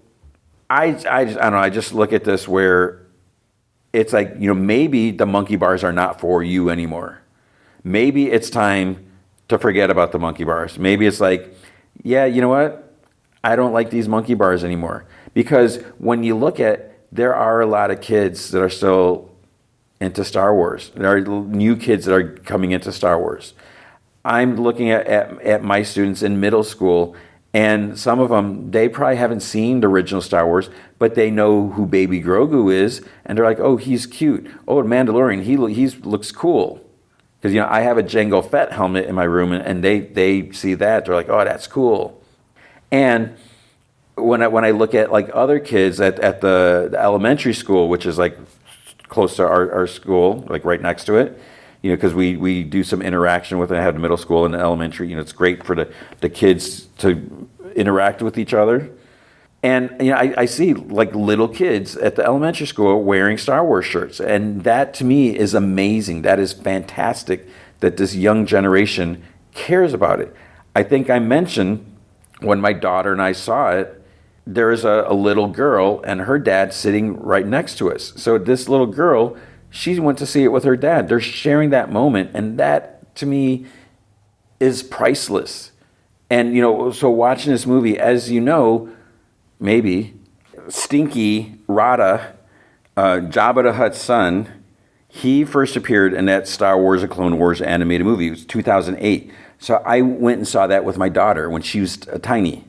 I don't know, I just look at this where it's like, maybe the monkey bars are not for you anymore. Maybe it's time to forget about the monkey bars. Maybe it's like, yeah, you know what? I don't like these monkey bars anymore. Because when you look there are a lot of kids that are still into Star Wars. There are new kids that are coming into Star Wars. I'm looking at my students in middle school, and some of them, they probably haven't seen the original Star Wars, but they know who Baby Grogu is, and they're like, oh, he's cute. Oh, Mandalorian, he looks cool. Because, I have a Jango Fett helmet in my room, and they see that, they're like, oh, that's cool. And when I look at like other kids at the elementary school, which is like close to our school, like right next to it, because we do some interaction with it. I have middle school and elementary. It's great for the kids to interact with each other. And I see like little kids at the elementary school wearing Star Wars shirts, and that to me is amazing. That is fantastic that this young generation cares about it. I think I mentioned when my daughter and I saw it, there is a little girl and her dad sitting right next to us. So this little girl, she went to see it with her dad. They're sharing that moment, and that to me is priceless. And so watching this movie, as you know, maybe Stinky Rada, Jabba the Hutt's son, he first appeared in that Star Wars: A Clone Wars animated movie. It was 2008. So I went and saw that with my daughter when she was tiny.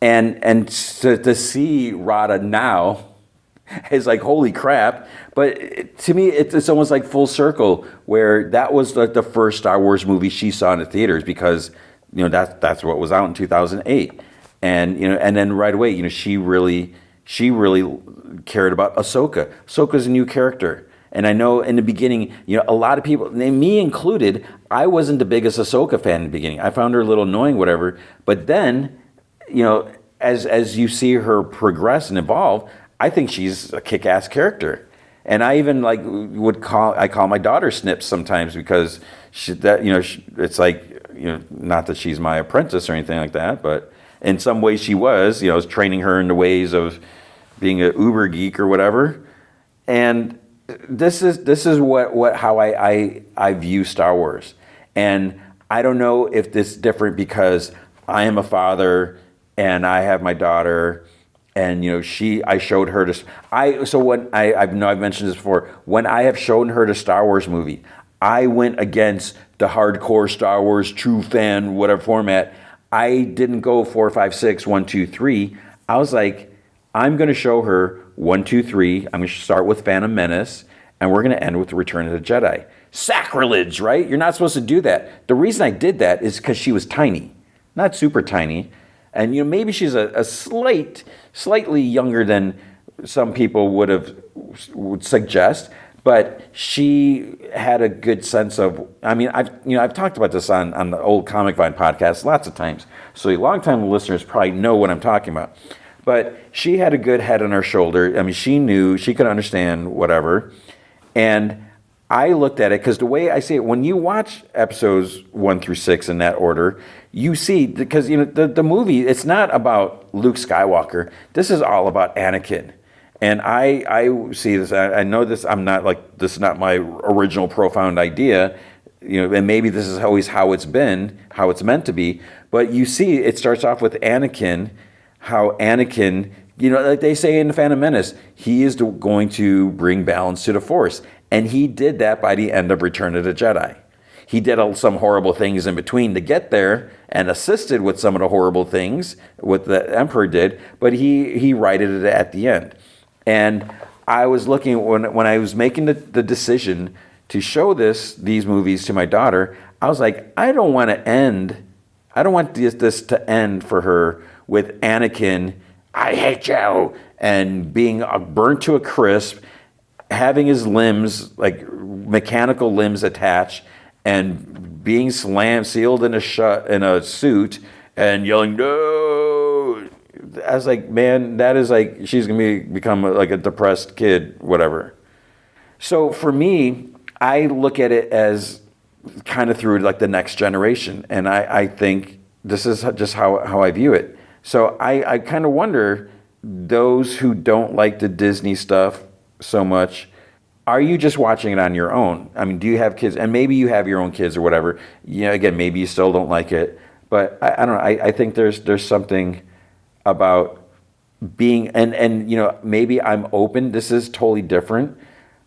And to see Rada now is like, holy crap. But to me, it's almost like full circle, where that was like the first Star Wars movie she saw in the theaters, because that's what was out in 2008. And and then right away, she really cared about Ahsoka. Ahsoka's a new character. And I know in the beginning, a lot of people, me included, I wasn't the biggest Ahsoka fan in the beginning. I found her a little annoying, whatever. But then, as you see her progress and evolve, I think she's a kick-ass character. And I even I call my daughter Snips sometimes, because it's like, not that she's my apprentice or anything like that, but in some ways she was, I was training her in the ways of being an uber geek or whatever. And this is how I view Star Wars. And I don't know if this is different because I am a father and I have my daughter, and I showed her I've mentioned this before, when I have shown her the Star Wars movie, I went against the hardcore Star Wars true fan whatever format. I didn't go 4, 5, 6, 1, 2, 3. I was like, I'm going to show her 1, 2, 3. I'm going to start with Phantom Menace, and we're going to end with Return of the Jedi. Sacrilege, right? You're not supposed to do that. The reason I did that is because she was tiny, not super tiny. And maybe she's a slightly younger than some people would suggest, but she had a good sense of. I mean, I've talked about this on the old Comic Vine podcast lots of times, so long-time listeners probably know what I'm talking about. But she had a good head on her shoulder. I mean, she knew, she could understand whatever. And I looked at it, because the way I see it, when you watch episodes 1 through 6 in that order, you see, because the movie, it's not about Luke Skywalker. This is all about Anakin. And I see this. I know this. This is not my original profound idea, and maybe this is always how it's been, how it's meant to be. But you see, it starts off with Anakin. How Anakin, like they say in the Phantom Menace, he is going to bring balance to the Force. And he did that by the end of Return of the Jedi. He did some horrible things in between to get there, and assisted with some of the horrible these what the Emperor did, but he righted it at the end. And I was looking, when I was making the decision to show these movies to my daughter, I was like, I don't want this to end for her with Anakin, I hate you, and being burnt to a crisp, having his limbs, like mechanical limbs attached, and being sealed in a suit, and yelling, no. I was like, man, that is like, she's going to become like a depressed kid, whatever. So for me, I look at it as kind of through like the next generation. And I think this is just how I view it. So I kind of wonder, those who don't like the Disney stuff so much, are you just watching it on your own? I mean, do you have kids? And maybe you have your own kids or whatever. Again, maybe you still don't like it. But I don't know. I think there's something about being, and maybe I'm open. This is totally different.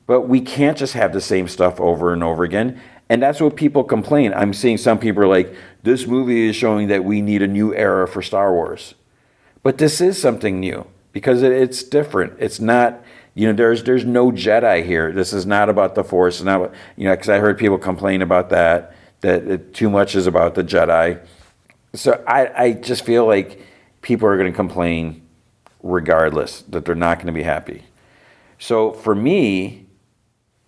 But we can't just have the same stuff over and over again. And that's what people complain. I'm seeing some people are like, this movie is showing that we need a new era for Star Wars. But this is something new, because it's different. It's not, there's no Jedi here. This is not about the Force. It's not, because I heard people complain about that too much is about the Jedi. So I just feel like people are going to complain regardless, that they're not going to be happy. So for me,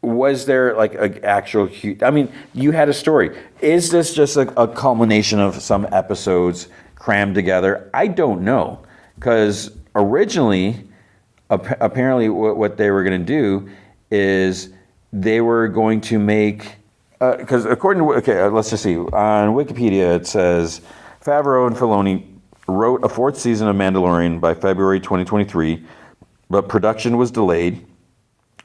was there like an actual I mean, you had a story. Is this just a culmination of some episodes crammed together? I don't know, because originally, apparently, what they were going to do is they were going to make, because according to, okay, let's just see, on Wikipedia it says Favreau and Filoni wrote a fourth season of Mandalorian by February 2023, but production was delayed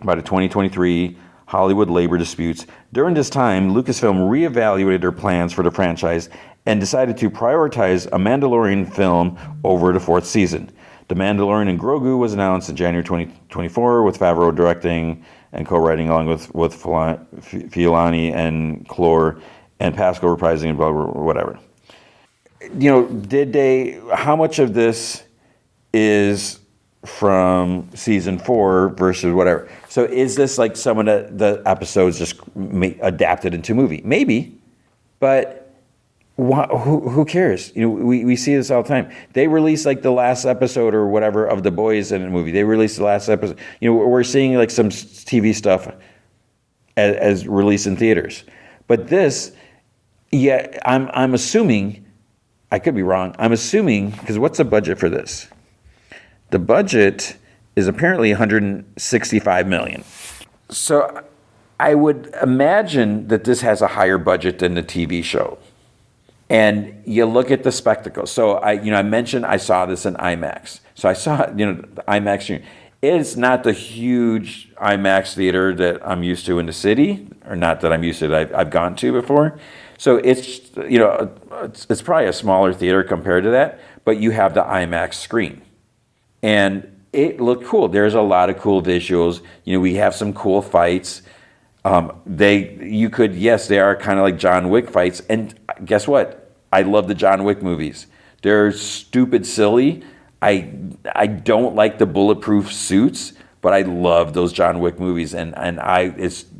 by the 2023 Hollywood labor disputes. During this time, Lucasfilm reevaluated their plans for the franchise and decided to prioritize a Mandalorian film over the fourth season. The Mandalorian and Grogu was announced in January 2024, with Favreau directing and co-writing, along with Filoni and Clore and Pascal reprising and blah, blah, blah, whatever. You know, how much of this is from season 4 versus whatever? So is this like some of the episodes just adapted into movie? Maybe, but who cares? You know, we see this all the time. They release like the last episode or whatever of The Boys in a movie. They release the last episode. You know, we're seeing like some TV stuff as released in theaters. But this, yeah, I'm assuming, I could be wrong. I'm assuming, because what's the budget for this? The budget is apparently $165 million. So I would imagine that this has a higher budget than the TV show. And you look at the spectacle. So I mentioned I saw this in IMAX. So I saw, the IMAX screen. It's not the huge IMAX theater that I'm used to in the city, or not that I'm used to, that I've gone to before. So it's probably a smaller theater compared to that, but you have the IMAX screen. And it looked cool. There's a lot of cool visuals. We have some cool fights. They are kind of like John Wick fights. And guess what? I love the John Wick movies. They're stupid silly. I don't like the bulletproof suits, but I love those John Wick movies. And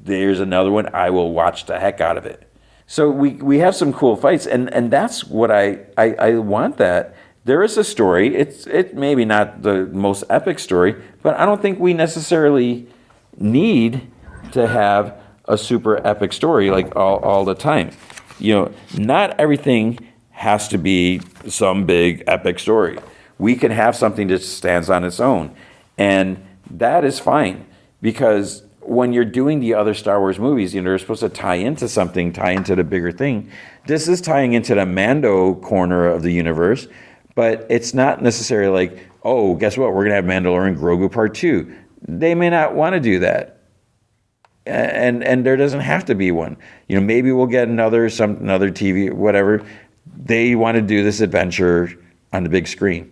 there's another one, I will watch the heck out of it. So we have some cool fights, and that's what I want. That there is a story. It's maybe not the most epic story, but I don't think we necessarily need to have a super epic story like all the time. Not everything has to be some big epic story. We can have something that stands on its own, and that is fine, because when you're doing the other Star Wars movies, they're supposed to tie into something, tie into the bigger thing. This is tying into the Mando corner of the universe, but it's not necessarily like, oh, guess what? We're going to have Mandalorian Grogu Part 2. They may not want to do that. And there doesn't have to be one. Maybe we'll get another TV, whatever. They want to do this adventure on the big screen.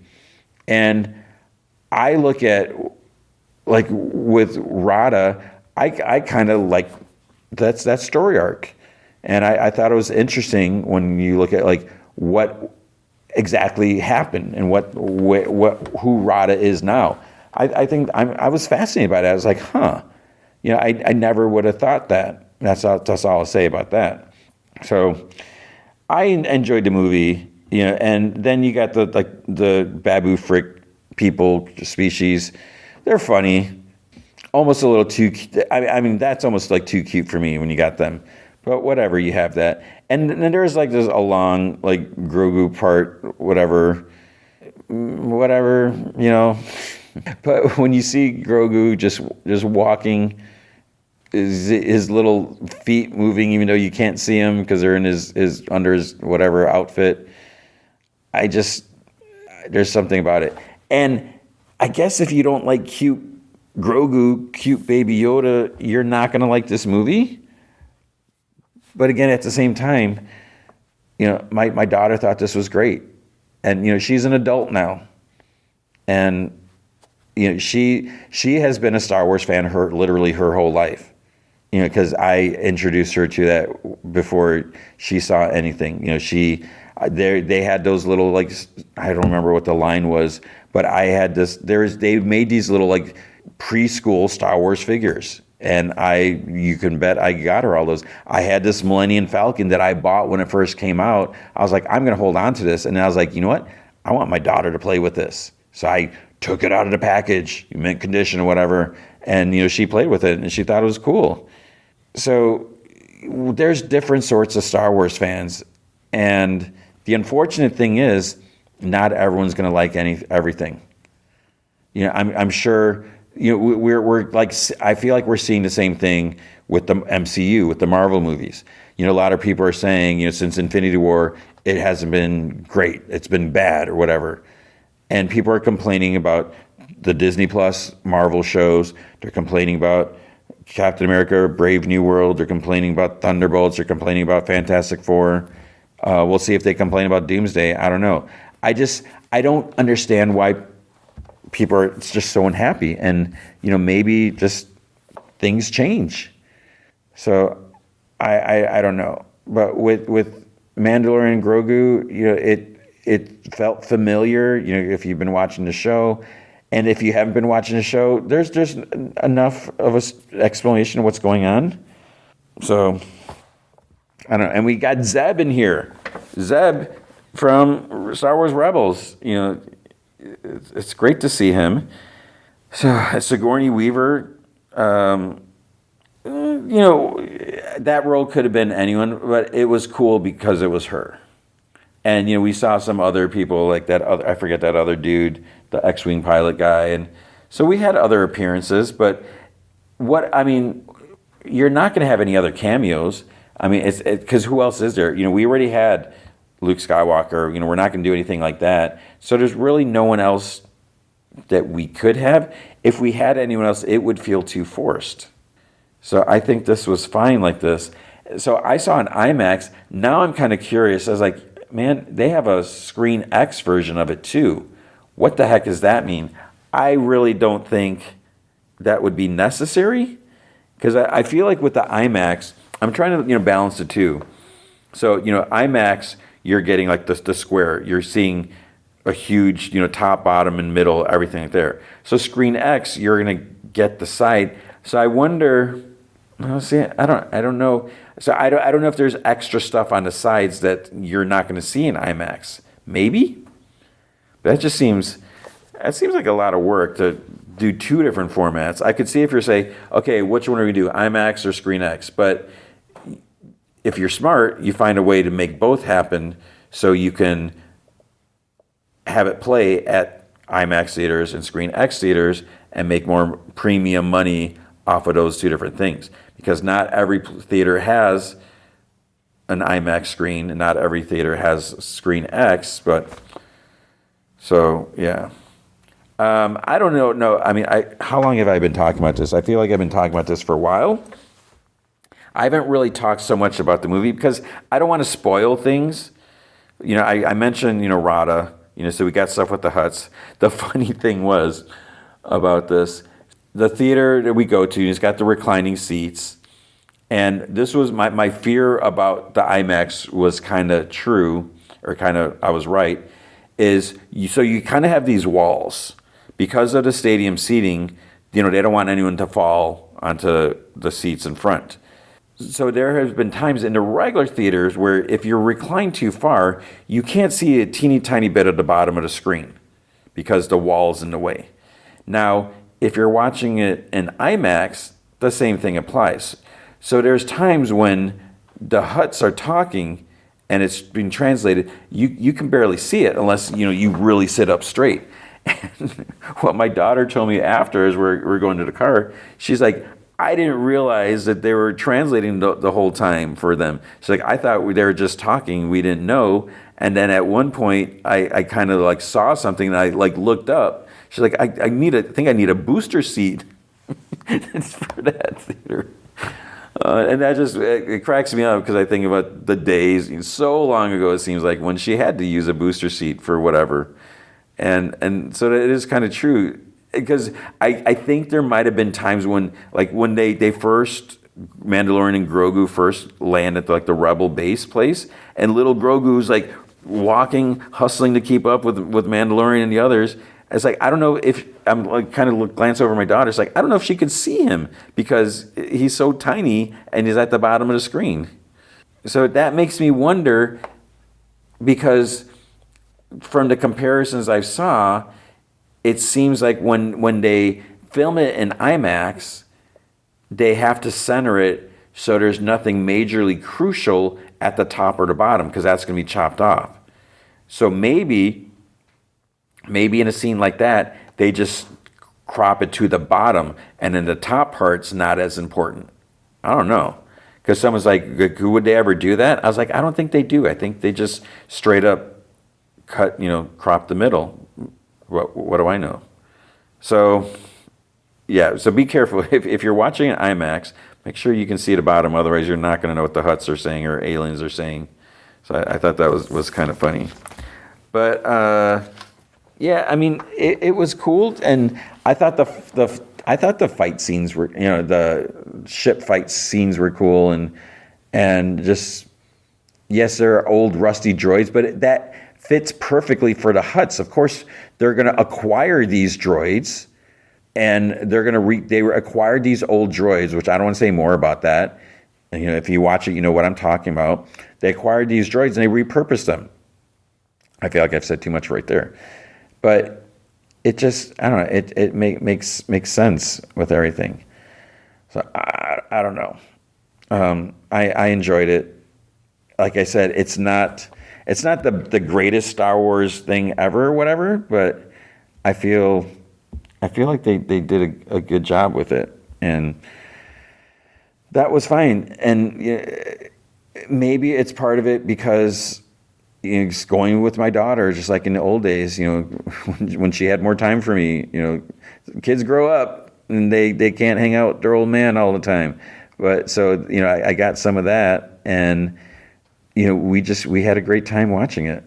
And I look at, like with Rada, I kind of like that story arc. And I thought it was interesting when you look at like what exactly happened and who Rada is now. I think I was fascinated by that. I was like, I never would have thought that. That's all I'll say about that. So I enjoyed the movie, and then you got the Babu Frick people, species. They're funny. Almost a little too cute. I mean, that's almost like too cute for me when you got them. But whatever, you have that. And then there's like this a long, like, Grogu part, whatever. But when you see Grogu just walking, his little feet moving, even though you can't see him because they're in his under his whatever outfit, there's something about it. And I guess if you don't like cute Grogu, cute baby Yoda, you're not going to like this movie. But again, at the same time, my daughter thought this was great. And, she's an adult now. And, she has been a Star Wars fan literally her whole life. Because I introduced her to that before she saw anything. They had those little, like, I don't remember what the line was, but I had this, they made these little, like, preschool Star Wars figures. And you can bet I got her all those. I had this Millennium Falcon that I bought when it first came out. I was like, I'm going to hold on to this. And I was like, you know what? I want my daughter to play with this. So I took it out of the package, mint condition or whatever. And, she played with it and she thought it was cool. So there's different sorts of Star Wars fans, and the unfortunate thing is, not everyone's going to like everything. I'm sure. We're like, I feel like we're seeing the same thing with the MCU, with the Marvel movies. A lot of people are saying, since Infinity War, it hasn't been great. It's been bad or whatever, and people are complaining about the Disney Plus Marvel shows. They're complaining about Captain America, Brave New World. They're complaining about Thunderbolts. They're complaining about Fantastic Four. We'll see if they complain about Doomsday. I don't know. I don't understand why people are just so unhappy. And, maybe just things change. So I don't know. But with Mandalorian and Grogu, it felt familiar, if you've been watching the show. And if you haven't been watching the show, there's enough of an explanation of what's going on. So, I don't know. And we got Zeb in here. Zeb from Star Wars Rebels. It's great to see him. So, Sigourney Weaver, that role could have been anyone, but it was cool because it was her. And, we saw some other people like that other, I forget that other dude, the X-Wing pilot guy. And so we had other appearances, but you're not going to have any other cameos. It's because who else is there? We already had Luke Skywalker. We're not going to do anything like that. So there's really no one else that we could have. If we had anyone else, it would feel too forced. So I think this was fine like this. So I saw an IMAX. Now I'm kind of curious. I was like, man, they have a Screen X version of it too. What the heck does that mean? I really don't think that would be necessary, because I feel like with the IMAX, I'm trying to balance the two. So IMAX, you're getting like the square. You're seeing a huge top, bottom, and middle, everything there. So Screen X, you're gonna get the side. So I wonder. See, I don't know. So I don't know if there's extra stuff on the sides that you're not going to see in IMAX. Maybe. That seems like a lot of work to do two different formats. I could see if you're saying, okay, which one are we do, IMAX or Screen X? But if you're smart, you find a way to make both happen so you can have it play at IMAX theaters and Screen X theaters and make more premium money off of those two different things. Because not every theater has an IMAX screen, and not every theater has Screen X. But so yeah, I don't know. No, how long have I been talking about this? I feel like I've been talking about this for a while. I haven't really talked so much about the movie because I don't want to spoil things. I mentioned Rada. So we got stuff with the Hutts. The funny thing was about this. The theater that we go to has got the reclining seats. And this was my fear about the IMAX was kind of true, or I was right, is you kind of have these walls. Because of the stadium seating, they don't want anyone to fall onto the seats in front. So there has been times in the regular theaters where if you're reclined too far, you can't see a teeny tiny bit at the bottom of the screen because the wall's in the way. Now, if you're watching it in IMAX, the same thing applies. So there's times when the Hutts are talking and it's being translated, you can barely see it unless you really sit up straight. And what my daughter told me after, as we're going to the car, she's like, I didn't realize that they were translating the whole time for them. She's like, I thought they were just talking, we didn't know. And then at one point, I kind of like saw something and I like looked up. She's like, I think I need a booster seat for that theater. And that it cracks me up because I think about the days, so long ago it seems like, when she had to use a booster seat for whatever. And so it is kind of true, because I think there might have been times when they first, Mandalorian and Grogu first land at the Rebel base place, and little Grogu's like walking, hustling to keep up with Mandalorian and the others. It's like, I don't know if I'm like kind of glance over my daughter. It's like, I don't know if she could see him because he's so tiny and he's at the bottom of the screen. So that makes me wonder, because from the comparisons I saw, it seems like when they film it in IMAX, they have to center it So there's nothing majorly crucial at the top or the bottom because that's going to be chopped off. So maybe in a scene like that, they just crop it to the bottom and then the top part's not as important. I don't know. Because someone's like, would they ever do that? I was like, I don't think they do. I think they just straight up cut, crop the middle. What do I know? So, yeah, so be careful. If you're watching an IMAX, make sure you can see the bottom. Otherwise, you're not going to know what the Hutts are saying or aliens are saying. So I thought that was kind of funny. But, yeah, I mean, it was cool. And I thought the fight scenes were, the ship fight scenes were cool, and just, yes, they're old rusty droids, but that fits perfectly for the Hutts. Of course, they're going to acquire these droids, and they're going to they acquired these old droids, which I don't want to say more about that. And, if you watch it, you know what I'm talking about. They acquired these droids and they repurposed them. I feel like I've said too much right there, but it just, I don't know, it makes sense with everything. So I don't know. I enjoyed it. Like I said, it's not the greatest Star Wars thing ever or whatever, but I feel like they did a good job with it, and that was fine. And maybe it's part of it because just going with my daughter, just like in the old days, when she had more time for me, kids grow up and they can't hang out with their old man all the time. But so, I got some of that, and, we had a great time watching it.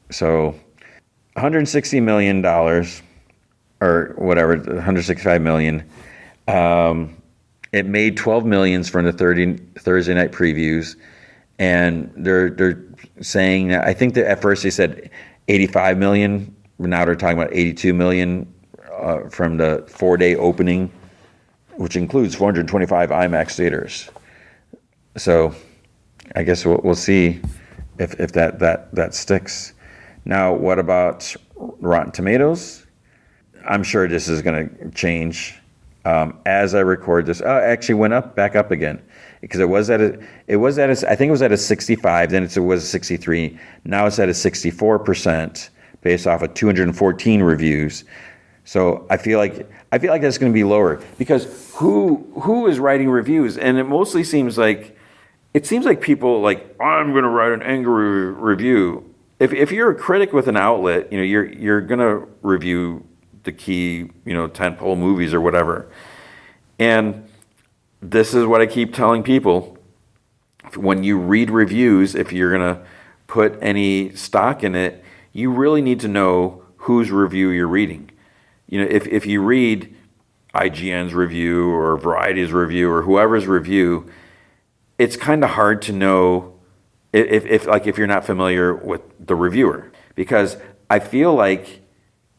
So $160 million or whatever, $165 million. It made $12 million from the Thursday night previews. And they're saying, I think that at first they said 85 million. Now they're talking about 82 million from the 4-day opening, which includes 425 IMAX theaters. So I guess we'll see if that sticks. Now, what about Rotten Tomatoes? I'm sure this is going to change as I record this. Oh, it actually went back up again. Because I think it was at a 65, then it was a 63. Now it's at a 64% based off of 214 reviews. So I feel like that's going to be lower because who is writing reviews? And it mostly seems like people like, I'm going to write an angry review. If you're a critic with an outlet, you're going to review the key, tentpole movies or whatever. And this is what I keep telling people. When you read reviews, if you're going to put any stock in it, you really need to know whose review you're reading. If you read IGN's review or Variety's review or whoever's review, it's kind of hard to know if you're not familiar with the reviewer. Because I feel like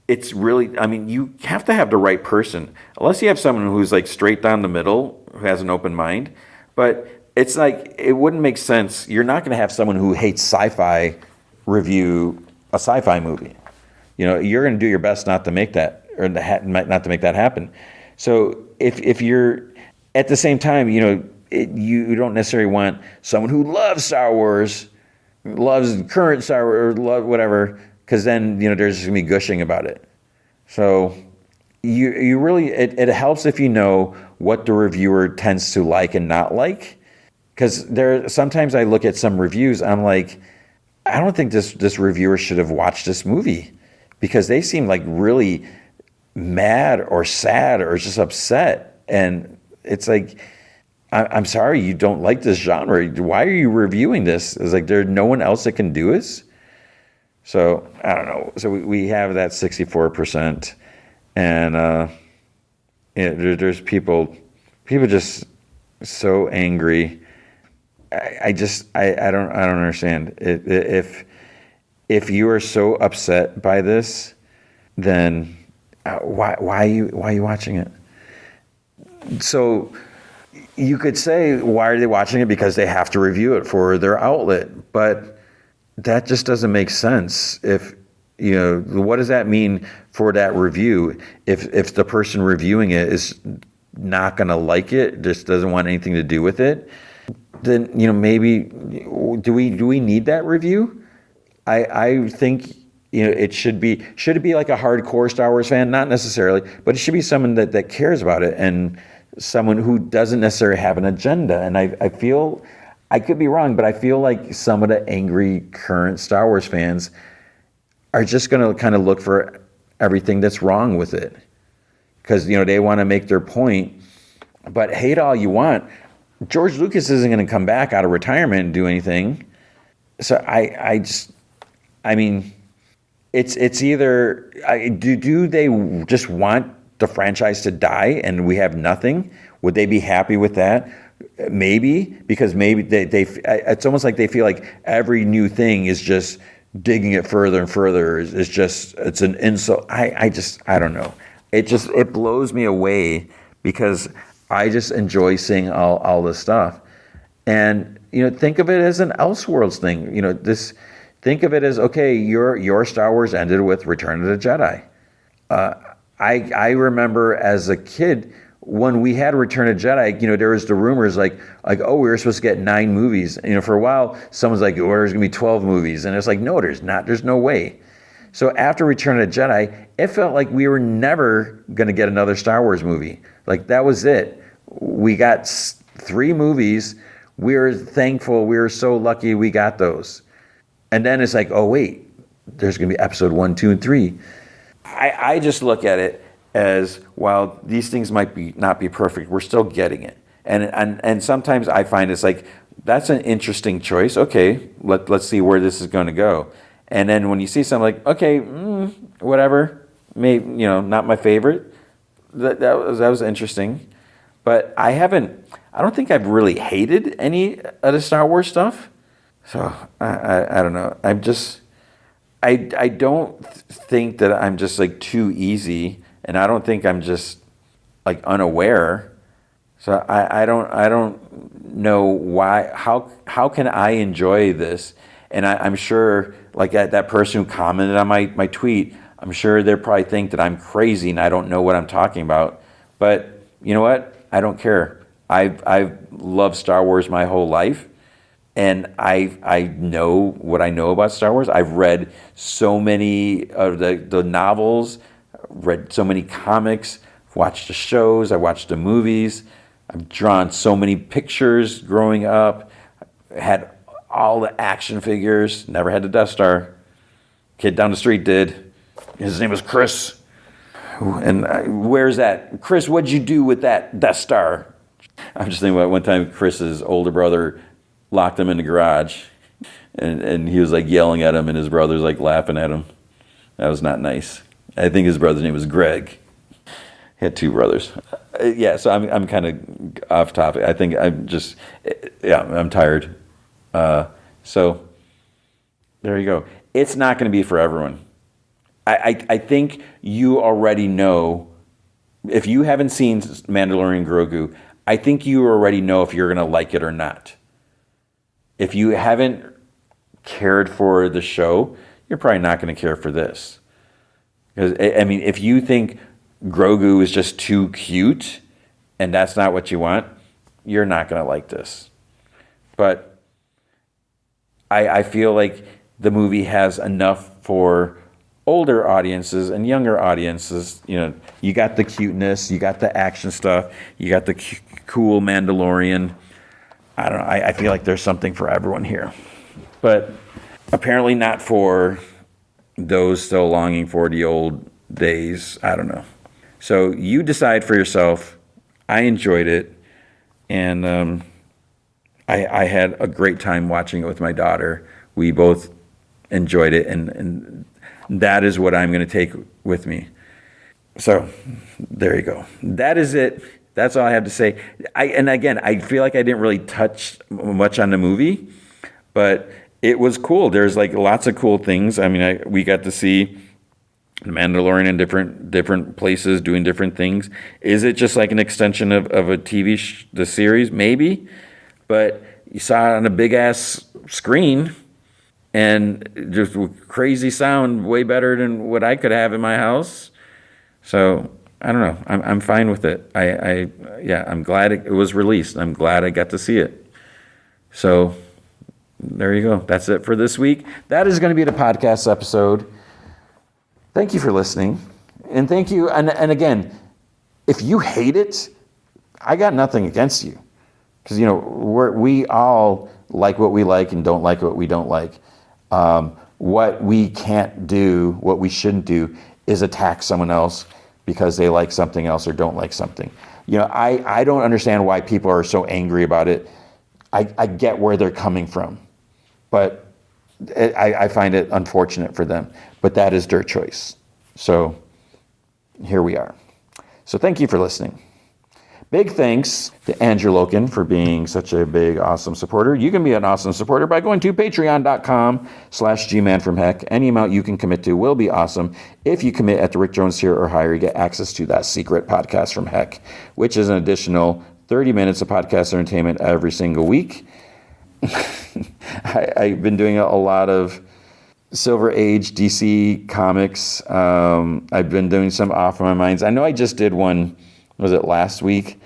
it's really, you have to have the right person. Unless you have someone who's like straight down the middle, who has an open mind. But it's like, it wouldn't make sense. You're not going to have someone who hates sci-fi review a sci-fi movie. You're going to do your best not to make that, or not to make that happen. So if you're, at the same time, you don't necessarily want someone who loves Star Wars, loves current Star Wars, or love whatever, because then, there's just going to be gushing about it. So you really, it helps if you know what the reviewer tends to like and not like. Because sometimes I look at some reviews, I'm like, I don't think this reviewer should have watched this movie, because they seem like really mad or sad or just upset. And it's like, I'm sorry you don't like this genre. Why are you reviewing this? It's like there's no one else that can do this. So I don't know. So we have that 64%, and there's people just so angry. I don't understand. If you are so upset by this, then why are you watching it? So you could say, why are they watching it? Because they have to review it for their outlet, but that just doesn't make sense. If what does that mean for that review if the person reviewing it is not going to like it, just doesn't want anything to do with it, then, maybe do we need that review? I think, it should it be like a hardcore Star Wars fan? Not necessarily, but it should be someone that cares about it, and someone who doesn't necessarily have an agenda. And I feel, I could be wrong, but I feel like some of the angry current Star Wars fans are just going to kind of look for everything that's wrong with it, because they want to make their point. But hate all you want, George Lucas isn't going to come back out of retirement and do anything. So I mean, it's either do they just want the franchise to die and we have nothing? Would they be happy with that? Maybe, because maybe they it's almost like they feel like every new thing is just digging it further and further. It's an insult. I don't know. It blows me away, because I just enjoy seeing all this stuff. And think of it as an Elseworlds thing. Think of it as, okay, your Star Wars ended with Return of the Jedi. I remember as a kid when we had Return of the Jedi, there was the rumors like, oh, we were supposed to get 9 movies. For a while, someone's like, oh, there's gonna be 12 movies, and it's like, no, there's not. There's no way. So after Return of the Jedi, it felt like we were never gonna get another Star Wars movie. Like, that was it. We got 3 movies. We were thankful. We were so lucky we got those. And then it's like, oh, wait, there's going to be episode 1, 2, and 3. I just look at it as, while these things might not be perfect, we're still getting it. And sometimes I find it's like, that's an interesting choice. Okay, let's see where this is going to go. And then when you see something like, okay, whatever, maybe, not my favorite, that was interesting. But I don't think I've really hated any of the Star Wars stuff. So I don't know. I don't think that I'm just like too easy, and I don't think I'm just like unaware. So I don't know why. How can I enjoy this? And I'm sure, like that person who commented on my tweet, I'm sure they probably think that I'm crazy and I don't know what I'm talking about. But you know what? I don't care. I've loved Star Wars my whole life. And I know what I know about Star Wars. I've read so many of the novels, read so many comics, watched the shows, I watched the movies. I've drawn so many pictures growing up, had all the action figures, never had the Death Star. Kid down the street did. His name was Chris. And where's that? Chris, what'd you do with that Death Star? I'm just thinking about one time Chris's older brother locked him in the garage, and he was like yelling at him, and his brother's like laughing at him. That was not nice. I think his brother's name was Greg. He had 2 brothers. So I'm kind of off topic. I think I'm tired. So there you go. It's not going to be for everyone. I think you already know, if you haven't seen Mandalorian and Grogu, I think you already know if you're going to like it or not. If you haven't cared for the show, you're probably not going to care for this. Because, I mean, if you think Grogu is just too cute and that's not what you want, you're not going to like this. But I feel like the movie has enough for older audiences and younger audiences. You got the cuteness, you got the action stuff, you got the cool Mandalorian. I don't know. I feel like there's something for everyone here. But apparently not for those still longing for the old days. I don't know. So you decide for yourself. I enjoyed it. And I had a great time watching it with my daughter. We both enjoyed it. And that is what I'm going to take with me. So there you go. That is it. That's all I have to say. And again, I feel like I didn't really touch much on the movie, but it was cool. There's like lots of cool things. I mean, we got to see the Mandalorian in different places doing different things. Is it just like an extension of a the series? Maybe, but you saw it on a big ass screen, and just crazy sound, way better than what I could have in my house. So I don't know. I'm fine with it. I'm glad it was released. I'm glad I got to see it. So there you go. That's it for this week. That is going to be the podcast episode. Thank you for listening. And thank you. And again, if you hate it, I got nothing against you. Because, we all like what we like and don't like what we don't like. What we can't do, what we shouldn't do, is attack someone else because they like something else or don't like something. I don't understand why people are so angry about it. I get where they're coming from, but I find it unfortunate for them. But that is their choice. So here we are. So thank you for listening. Big thanks to Andrew Loken for being such a big, awesome supporter. You can be an awesome supporter by going to patreon.com/gmanfromheck. Any amount you can commit to will be awesome. If you commit at the Rick Jones tier or higher, you get access to that secret podcast from Heck, which is an additional 30 minutes of podcast entertainment every single week. I've been doing a lot of Silver Age DC comics. I've been doing some Off of My Minds. I know I just did one, was it last week?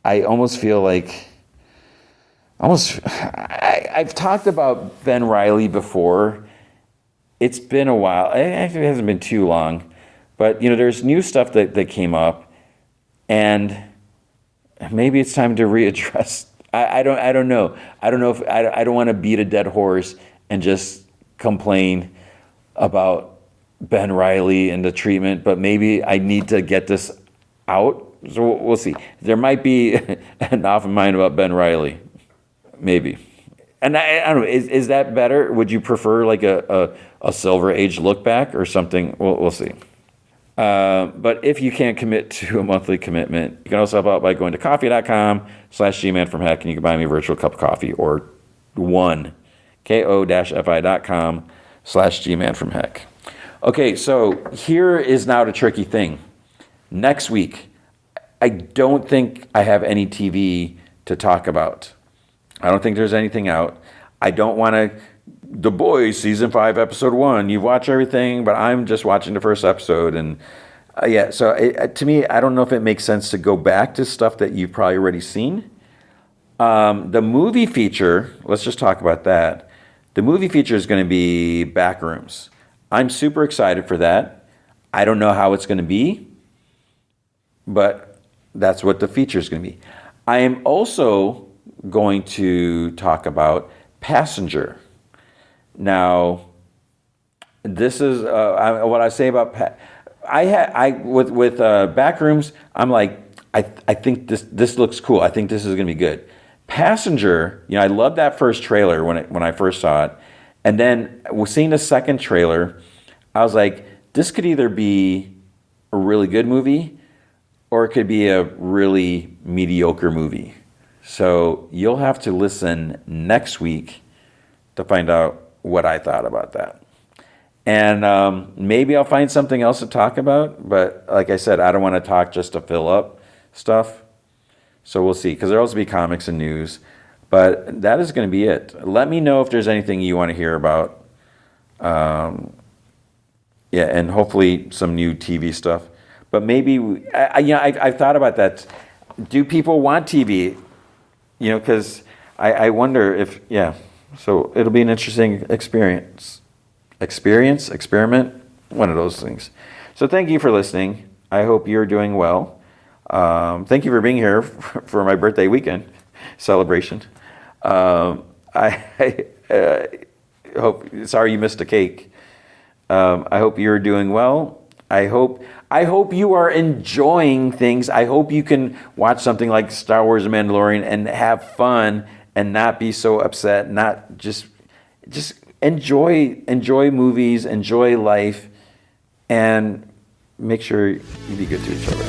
I almost feel like, I've talked about Ben Reilly before. It's been a while. Actually, it hasn't been too long. But, there's new stuff that came up. And maybe it's time to readdress. I don't know. I don't know if I don't want to beat a dead horse and just complain about Ben Reilly and the treatment, but maybe I need to get this out. So we'll see. There might be an off of mind about Ben Reilly, maybe. And I don't know. Is that better? Would you prefer like a Silver Age look back or something? We'll see. But if you can't commit to a monthly commitment, you can also help out by going to coffee.com/gmanfromheck, and you can buy me a virtual cup of coffee, or ko-fi.com/gmanfromheck. Okay, so here is now the tricky thing. Next week, I don't think I have any TV to talk about. I don't think there's anything out. I don't want to... The Boys, Season 5, Episode 1. You watch everything, but I'm just watching the first episode. And so to me, I don't know if it makes sense to go back to stuff that you've probably already seen. The movie feature, let's just talk about that. The movie feature is going to be Backrooms. I'm super excited for that. I don't know how it's going to be, but that's what the feature is going to be. I am also going to talk about Passenger. Now, this is what I say about with Backrooms. I'm like, I think this looks cool. I think this is going to be good. Passenger, I loved that first trailer when I first saw it, and then seeing the second trailer, I was like, this could either be a really good movie, or it could be a really mediocre movie. So you'll have to listen next week to find out what I thought about that. And maybe I'll find something else to talk about. But like I said, I don't want to talk just to fill up stuff. So we'll see. Because there'll also be comics and news. But that is going to be it. Let me know if there's anything you want to hear about. And hopefully some new TV stuff. But maybe, I've thought about that. Do people want TV? Because I wonder if, So it'll be an interesting experiment, one of those things. So thank you for listening. I hope you're doing well. Thank you for being here for my birthday weekend celebration. I hope, sorry you missed a cake. I hope you're doing well. I hope you are enjoying things. I hope you can watch something like Star Wars and Mandalorian and have fun and not be so upset, not just enjoy movies, enjoy life, and make sure you be good to each other.